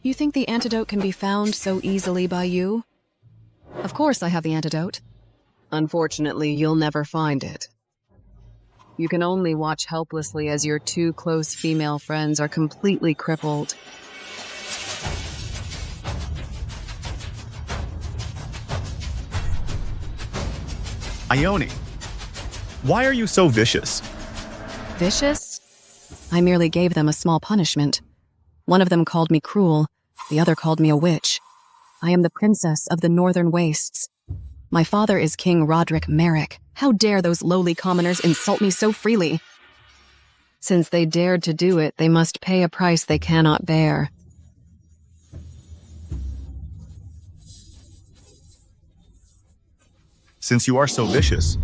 You think the antidote can be found so easily by you? Of course I have the antidote. Unfortunately, you'll never find it. You can only watch helplessly as your two close female friends are completely crippled. Ione, why are you so vicious? Vicious? I merely gave them a small punishment. One of them called me cruel, the other called me a witch. I am the princess of the Northern Wastes. My father is King Roderick Merrick. How dare those lowly commoners insult me so freely? Since they dared to do it, they must pay a price they cannot bear. Since you are so vicious,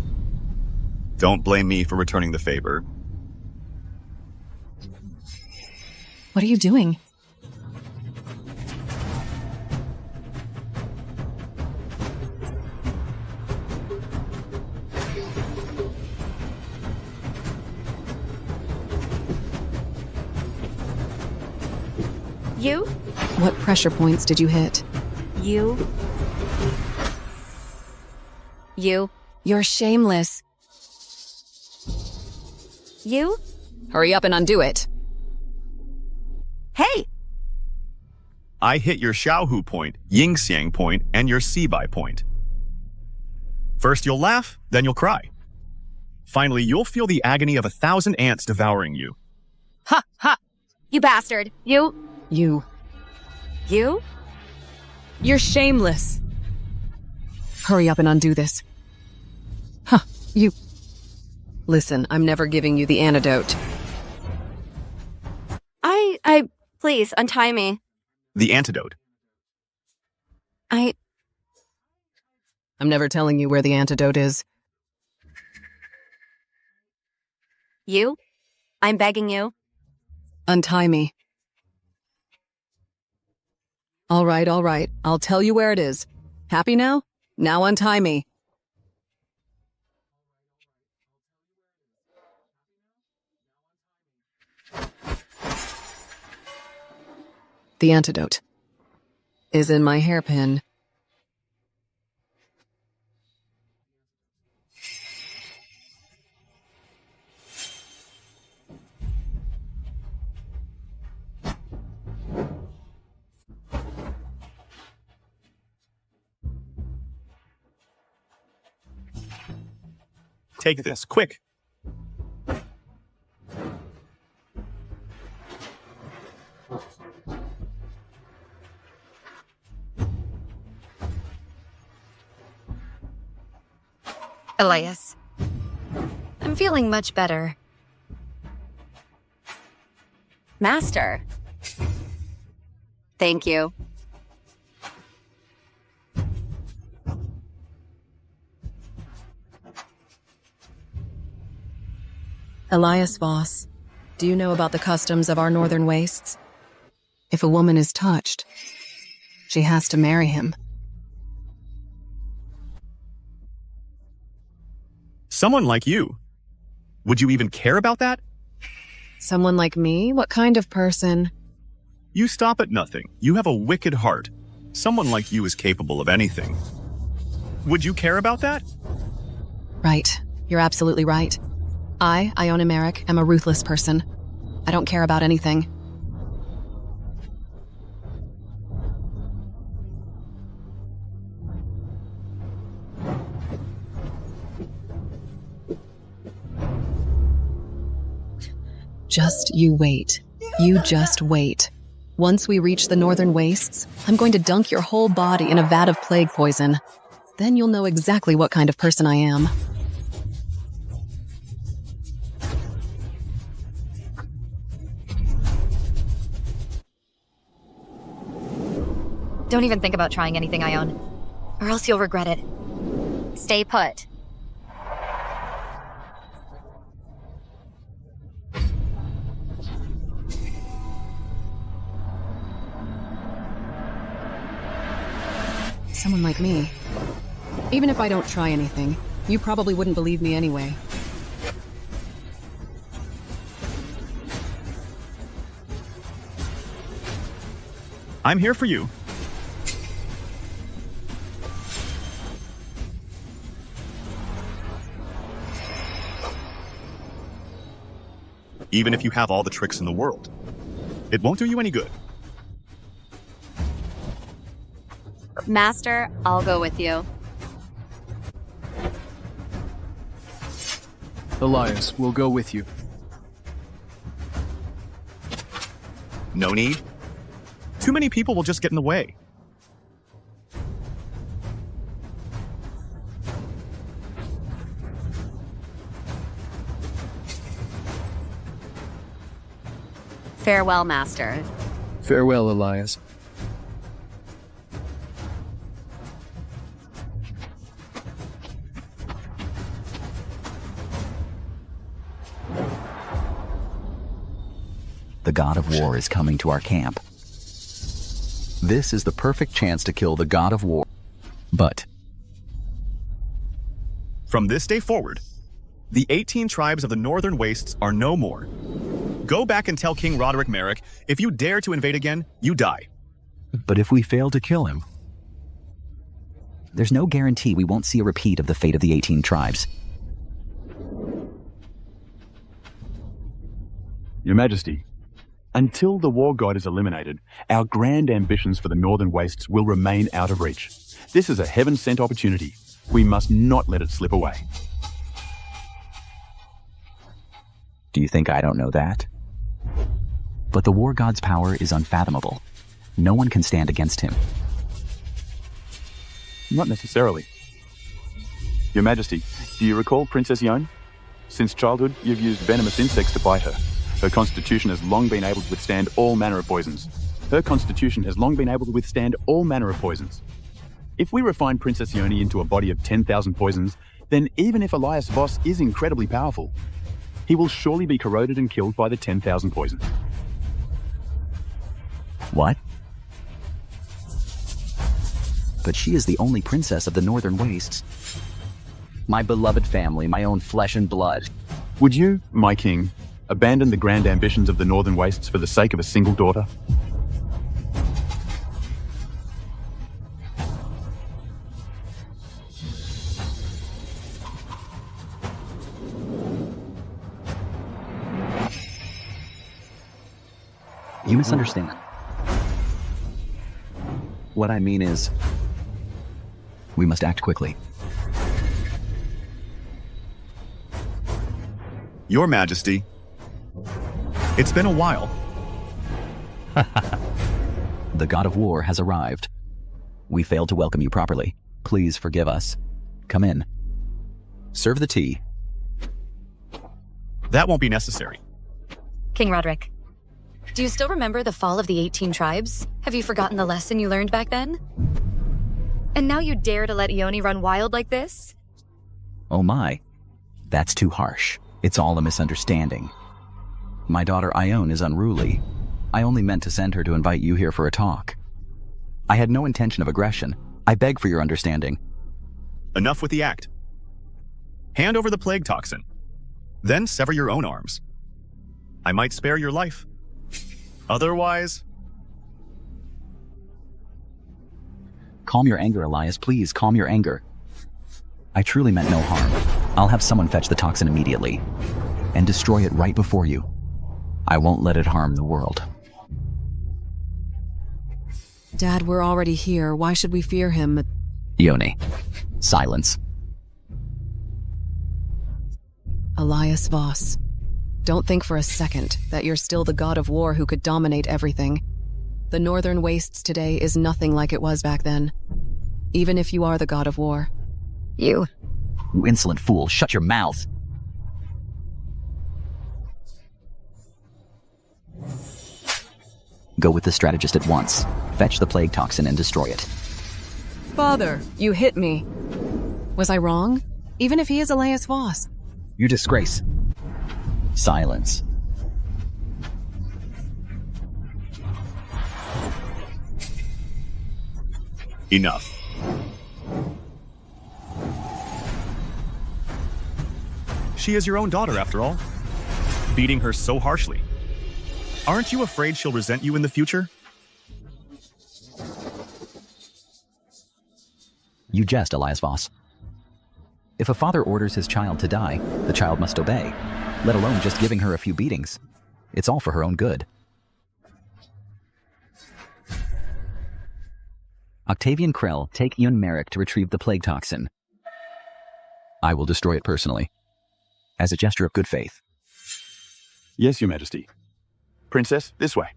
don't blame me for returning the favor. What are you doing? You? What pressure points did you hit? You? You? You're shameless. You? Hurry up and undo it. Hey! I hit your Xiaohu point, Yingxiang point, and your Sibai point. First you'll laugh, then you'll cry. Finally, you'll feel the agony of 1,000 ants devouring you. Ha! Ha! You bastard! You? You. You? You're shameless. Hurry up and undo this. Huh, you. Listen, I'm never giving you the antidote. Please, untie me. The antidote. I'm never telling you where the antidote is. You? I'm begging you. Untie me. All right. I'll tell you where it is. Happy now? Now untie me. The antidote is in my hairpin. Take this, quick. Elias. I'm feeling much better. Master. Thank you. Elias Voss, do you know about the customs of our northern wastes? If a woman is touched, she has to marry him. Someone like you. Would you even care about that? Someone like me? What kind of person? You stop at nothing. You have a wicked heart. Someone like you is capable of anything. Would you care about that? Right. You're absolutely right. I, Iona Merrick, am a ruthless person. I don't care about anything. Just you wait. You just wait. Once we reach the northern wastes, I'm going to dunk your whole body in a vat of plague poison. Then you'll know exactly what kind of person I am. Don't even think about trying anything, Ione, or else you'll regret it. Stay put. Someone like me. Even if I don't try anything, you probably wouldn't believe me anyway. I'm here for you. Even if you have all the tricks in the world, it won't do you any good. Master, I'll go with you. Elias, we'll go with you. No need. Too many people will just get in the way. Farewell, Master. Farewell, Elias. The god of war is coming to our camp. This is the perfect chance to kill the god of war. But from this day forward, the 18 tribes of the northern wastes are no more. Go back and tell King Roderick Merrick, if you dare to invade again, you die. But if we fail to kill him? There's no guarantee we won't see a repeat of the fate of the 18 tribes. Your Majesty, until the war god is eliminated, our grand ambitions for the Northern Wastes will remain out of reach. This is a heaven-sent opportunity. We must not let it slip away. Do you think I don't know that? But the war god's power is unfathomable. No one can stand against him. Not necessarily. Your Majesty, do you recall Princess Yone? Since childhood, you've used venomous insects to bite her. Her constitution has long been able to withstand all manner of poisons. If we refine Princess Yone into a body of 10,000 poisons, then even if Elias Voss is incredibly powerful, he will surely be corroded and killed by the 10,000 poisons. What? But she is the only princess of the Northern Wastes. My beloved family, my own flesh and blood. Would you, my king, abandon the grand ambitions of the Northern Wastes for the sake of a single daughter? You misunderstand. What I mean is, we must act quickly. Your Majesty, it's been a while. The God of War has arrived. We failed to welcome you properly. Please forgive us. Come in. Serve the tea. That won't be necessary. King Roderick, do you still remember the fall of the 18 tribes? Have you forgotten the lesson you learned back then? And now you dare to let Ione run wild like this? Oh my. That's too harsh. It's all a misunderstanding. My daughter Ione is unruly. I only meant to send her to invite you here for a talk. I had no intention of aggression. I beg for your understanding. Enough with the act. Hand over the plague toxin. Then sever your own arms. I might spare your life. Otherwise... Calm your anger, Elias. Please, calm your anger. I truly meant no harm. I'll have someone fetch the toxin immediately and destroy it right before you. I won't let it harm the world. Dad, we're already here. Why should we fear him? Ione, silence. Elias Voss. Don't think for a second that you're still the god of war who could dominate everything. The Northern Wastes today is nothing like it was back then. Even if you are the god of war. You insolent fool, shut your mouth. Go with the strategist at once. Fetch the plague toxin and destroy it. Father, you hit me. Was I wrong? Even if he is Elias Voss. You disgrace. Silence. Enough. She is your own daughter, after all. Beating her so harshly. Aren't you afraid she'll resent you in the future? You jest, Elias Voss. If a father orders his child to die, the child must obey, let alone just giving her a few beatings. It's all for her own good. Octavian Krell, take Ian Merrick to retrieve the plague toxin. I will destroy it personally, as a gesture of good faith. Yes, Your Majesty. Princess, this way.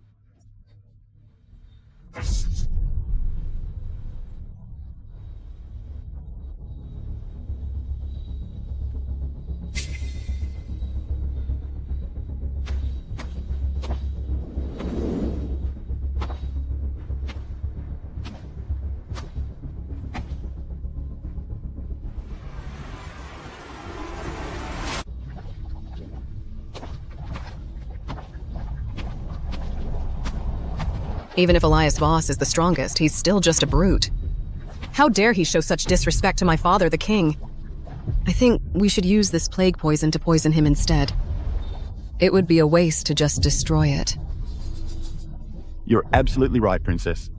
Even if Elias Voss is the strongest, he's still just a brute. How dare he show such disrespect to my father, the king? I think we should use this plague poison to poison him instead. It would be a waste to just destroy it. You're absolutely right, Princess.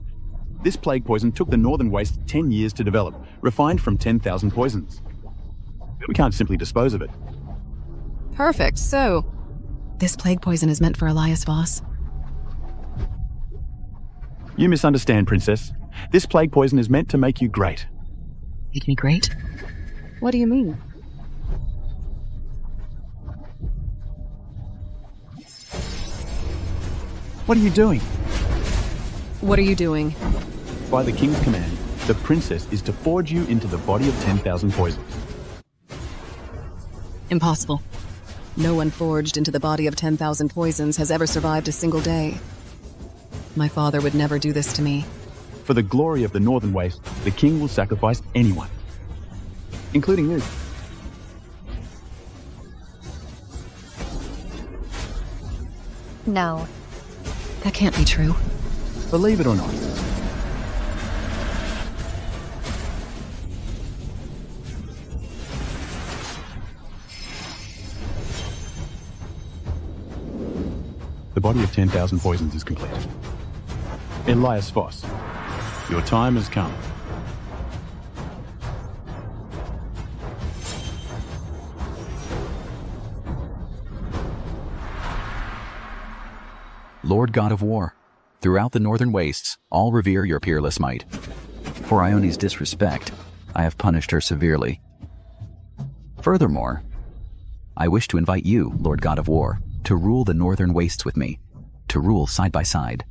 This plague poison took the Northern Waste 10 years to develop, refined from 10,000 poisons. We can't simply dispose of it. Perfect, so... this plague poison is meant for Elias Voss. You misunderstand, Princess. This plague poison is meant to make you great. Make me great? What do you mean? What are you doing? What are you doing? By the King's command, the Princess is to forge you into the body of 10,000 poisons. Impossible. No one forged into the body of 10,000 poisons has ever survived a single day. My father would never do this to me. For the glory of the Northern Waste, the King will sacrifice anyone, including you. No. That can't be true. Believe it or not. The body of 10,000 poisons is complete. Elias Voss, your time has come. Lord God of War, throughout the Northern Wastes, all revere your peerless might. For Ione's disrespect, I have punished her severely. Furthermore, I wish to invite you, Lord God of War, to rule the Northern Wastes with me, to rule side by side.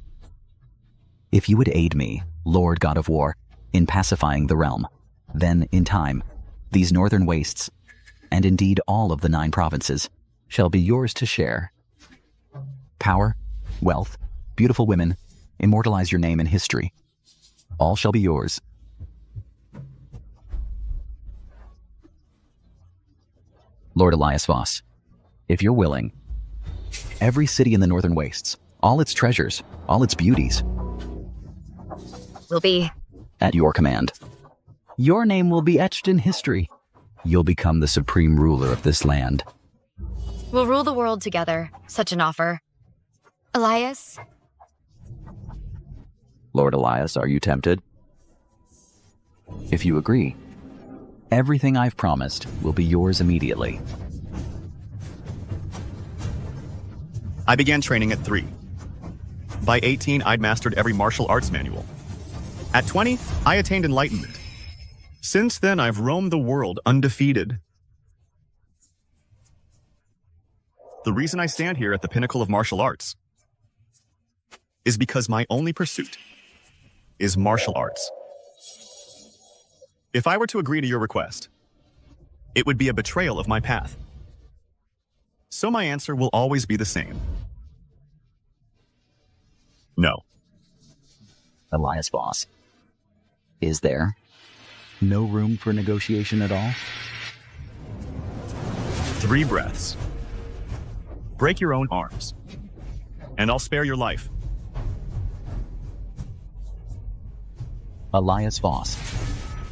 If you would aid me, Lord God of War, in pacifying the realm, then, in time, these Northern Wastes, and indeed all of the 9 provinces, shall be yours to share. Power, wealth, beautiful women, immortalize your name in history. All shall be yours. Lord Elias Voss, if you're willing, every city in the Northern Wastes, all its treasures, all its beauties, Will be at your command. Your name will be etched in history. You'll become the supreme ruler of this land. We'll rule the world together. Such an offer. Elias? Lord Elias, are you tempted? If you agree, everything I've promised will be yours immediately. I began training at 3. By 18, I'd mastered every martial arts manual. At 20, I attained enlightenment. Since then, I've roamed the world undefeated. The reason I stand here at the pinnacle of martial arts is because my only pursuit is martial arts. If I were to agree to your request, it would be a betrayal of my path. So my answer will always be the same. No. Elias Voss, is there no room for negotiation at all? 3 breaths. Break your own arms, and I'll spare your life. Elias Voss,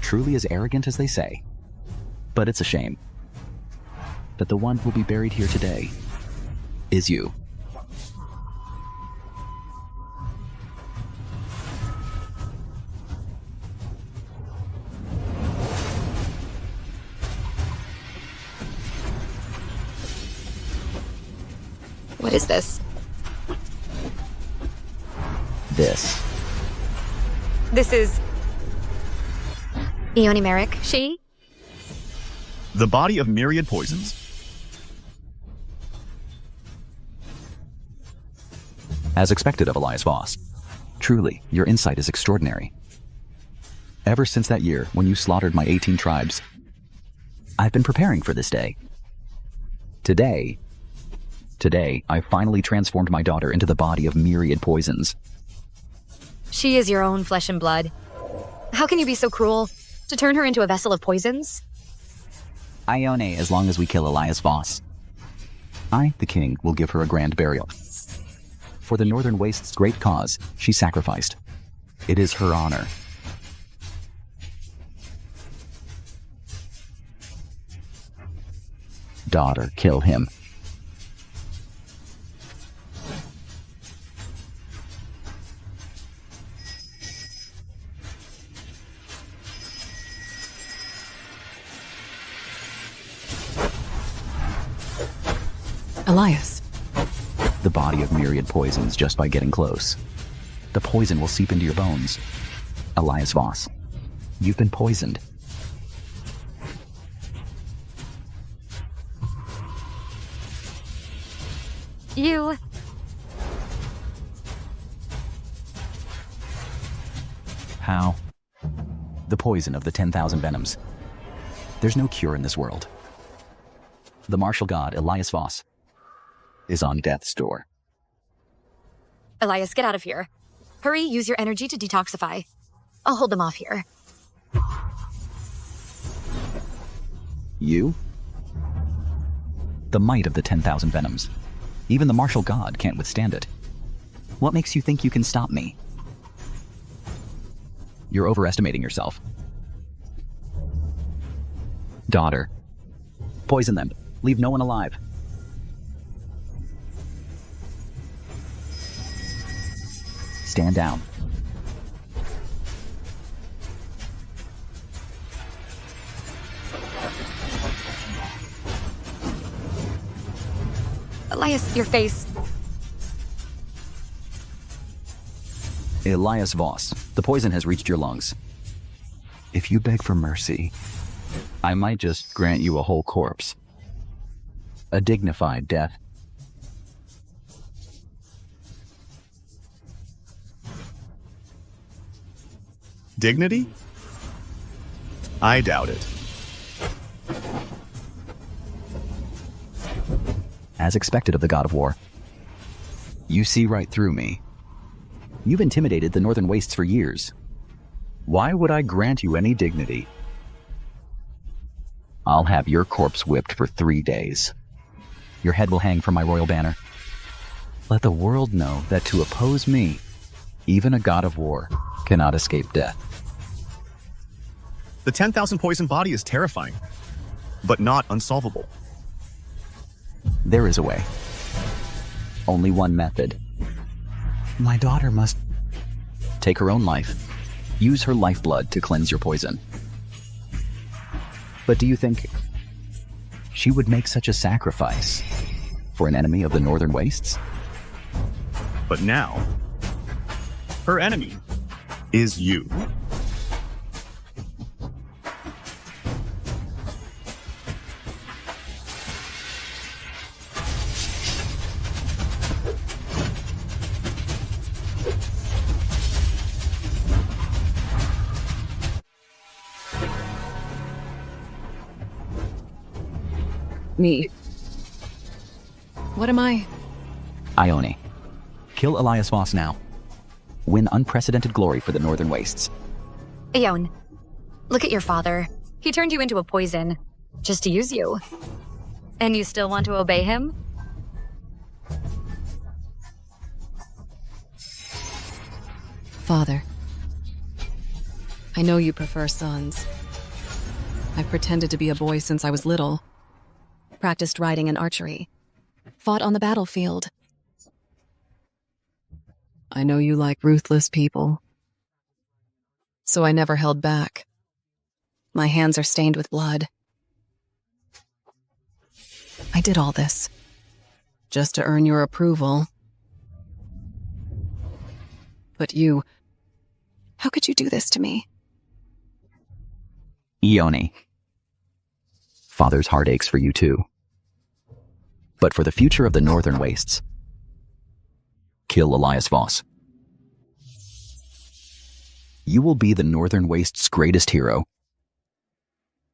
truly as arrogant as they say. But it's a shame that the one who will be buried here today is you. What is this? This is... Ione Merrick, she? The body of myriad poisons. As expected of Elias Voss, truly, your insight is extraordinary. Ever since that year when you slaughtered my 18 tribes, I've been preparing for this day. Today, I finally transformed my daughter into the body of myriad poisons. She is your own flesh and blood. How can you be so cruel? To turn her into a vessel of poisons? Ione, as long as we kill Elias Voss. I, the king, will give her a grand burial. For the Northern Waste's great cause, she sacrificed. It is her honor. Daughter, kill him. Elias. The body of myriad poisons just by getting close. The poison will seep into your bones. Elias Voss, you've been poisoned. You... How? The poison of the 10,000 venoms. There's no cure in this world. The martial god, Elias Voss, is on death's door. Elias, get out of here. Hurry, use your energy to detoxify. I'll hold them off here. You? The might of the 10,000 venoms. Even the martial god can't withstand it. What makes you think you can stop me? You're overestimating yourself. Daughter. Poison them. Leave no one alive. Stand down. Elias, your face. Elias Voss, the poison has reached your lungs. If you beg for mercy, I might just grant you a whole corpse. A dignified death. Dignity? I doubt it. As expected of the god of war. You see right through me. You've intimidated the Northern Wastes for years. Why would I grant you any dignity? I'll have your corpse whipped for 3 days. Your head will hang from my royal banner. Let the world know that to oppose me, even a god of war cannot escape death. The 10,000 poison body is terrifying, but not unsolvable. There is a way. Only one method. My daughter must take her own life. Use her lifeblood to cleanse your poison. But do you think she would make such a sacrifice for an enemy of the Northern Wastes? But now, her enemy is you. Me. What am I? Ione. Kill Elias Voss now. Win unprecedented glory for the Northern Wastes. Aeon, look at your father. He turned you into a poison, just to use you. And you still want to obey him? Father. I know you prefer sons. I've pretended to be a boy since I was little. Practiced riding and archery. Fought on the battlefield. I know you like ruthless people. So I never held back. My hands are stained with blood. I did all this just to earn your approval. But you, how could you do this to me? Ione. Father's heart aches for you too. But for the future of the Northern Wastes, kill Elias Voss. You will be the Northern Wastes' greatest hero.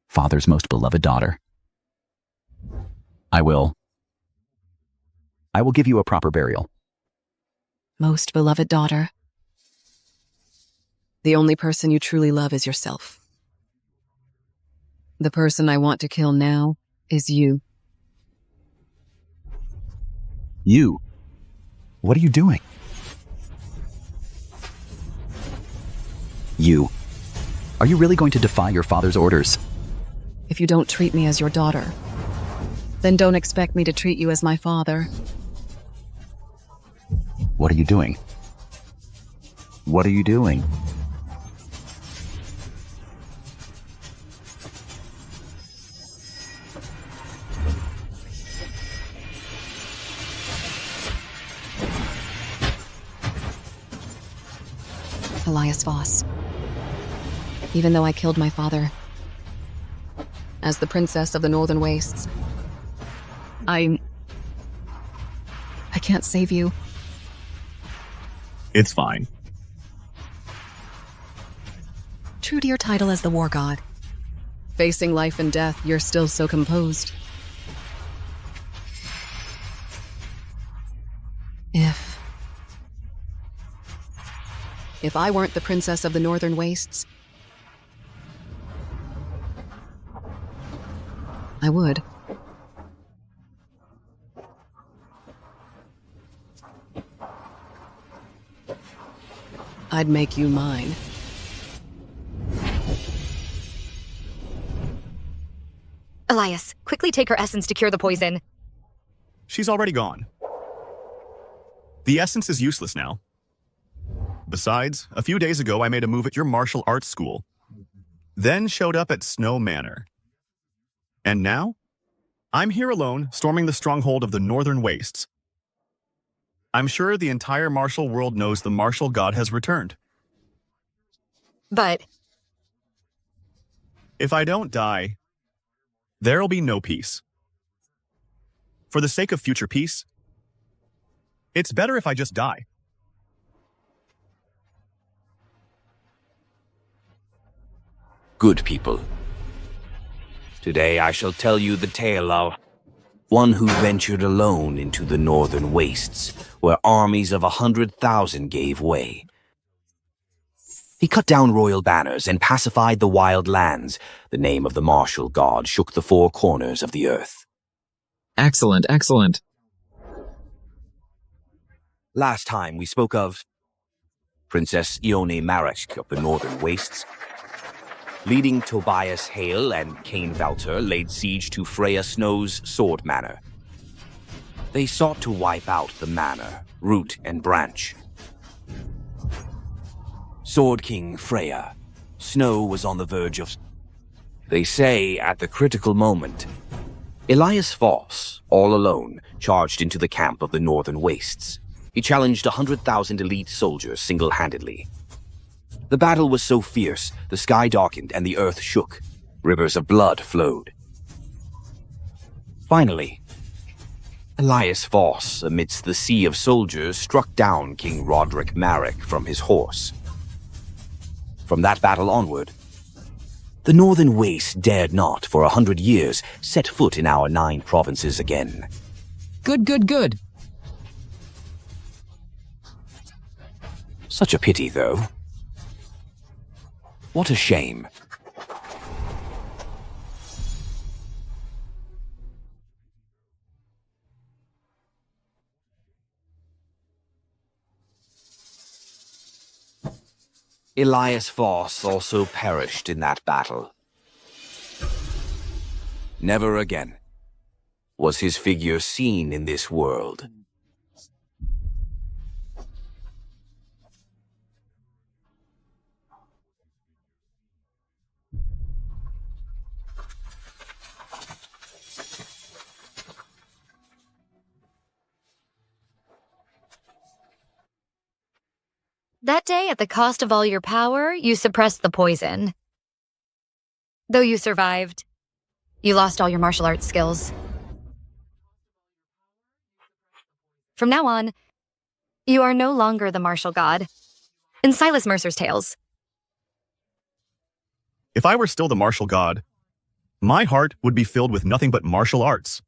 Father's most beloved daughter. I will give you a proper burial. Most beloved daughter. The only person you truly love is yourself. The person I want to kill now is you. You? What are you doing? You. Are you really going to defy your father's orders? If you don't treat me as your daughter, then don't expect me to treat you as my father. What are you doing? What are you doing? Elias Voss. Even though I killed my father. As the princess of the Northern Wastes, I can't save you. It's fine. True to your title as the war god. Facing life and death, you're still so composed. If I weren't the princess of the Northern Wastes, I would. I'd make you mine. Elias, quickly take her essence to cure the poison. She's already gone. The essence is useless now. Besides, a few days ago I made a move at your martial arts school, then showed up at Snow Manor. And now, I'm here alone, storming the stronghold of the Northern Wastes. I'm sure the entire martial world knows the martial god has returned. But if I don't die, there'll be no peace. For the sake of future peace, it's better if I just die. Good people. Today I shall tell you the tale of one who ventured alone into the Northern Wastes, where armies of 100,000 gave way. He cut down royal banners and pacified the wild lands. The name of the martial god shook the four corners of the earth. Excellent, excellent. Last time we spoke of Princess Ione Marek of the Northern Wastes. Leading Tobias Hale and Cain Valter laid siege to Freya Snow's Sword Manor. They sought to wipe out the manor, root and branch. Sword King Freya, Snow was on the verge of... They say at the critical moment, Elias Voss, all alone, charged into the camp of the Northern Wastes. He challenged 100,000 elite soldiers single-handedly. The battle was so fierce, the sky darkened and the earth shook. Rivers of blood flowed. Finally, Elias Voss, amidst the sea of soldiers, struck down King Roderick Marek from his horse. From that battle onward, the Northern Wastes dared not, for 100 years, set foot in our 9 provinces again. Good, good, good. Such a pity, though. What a shame. Elias Voss also perished in that battle. Never again was his figure seen in this world. that day, at the cost of all your power, you suppressed the poison. Though you survived, you lost all your martial arts skills. From now on, you are no longer the martial god. In Silas Mercer's tales. If I were still the martial god, my heart would be filled with nothing but martial arts.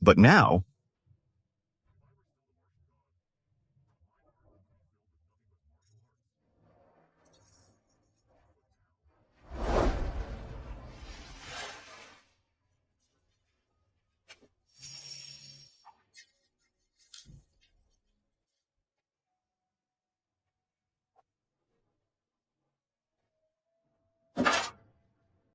But now,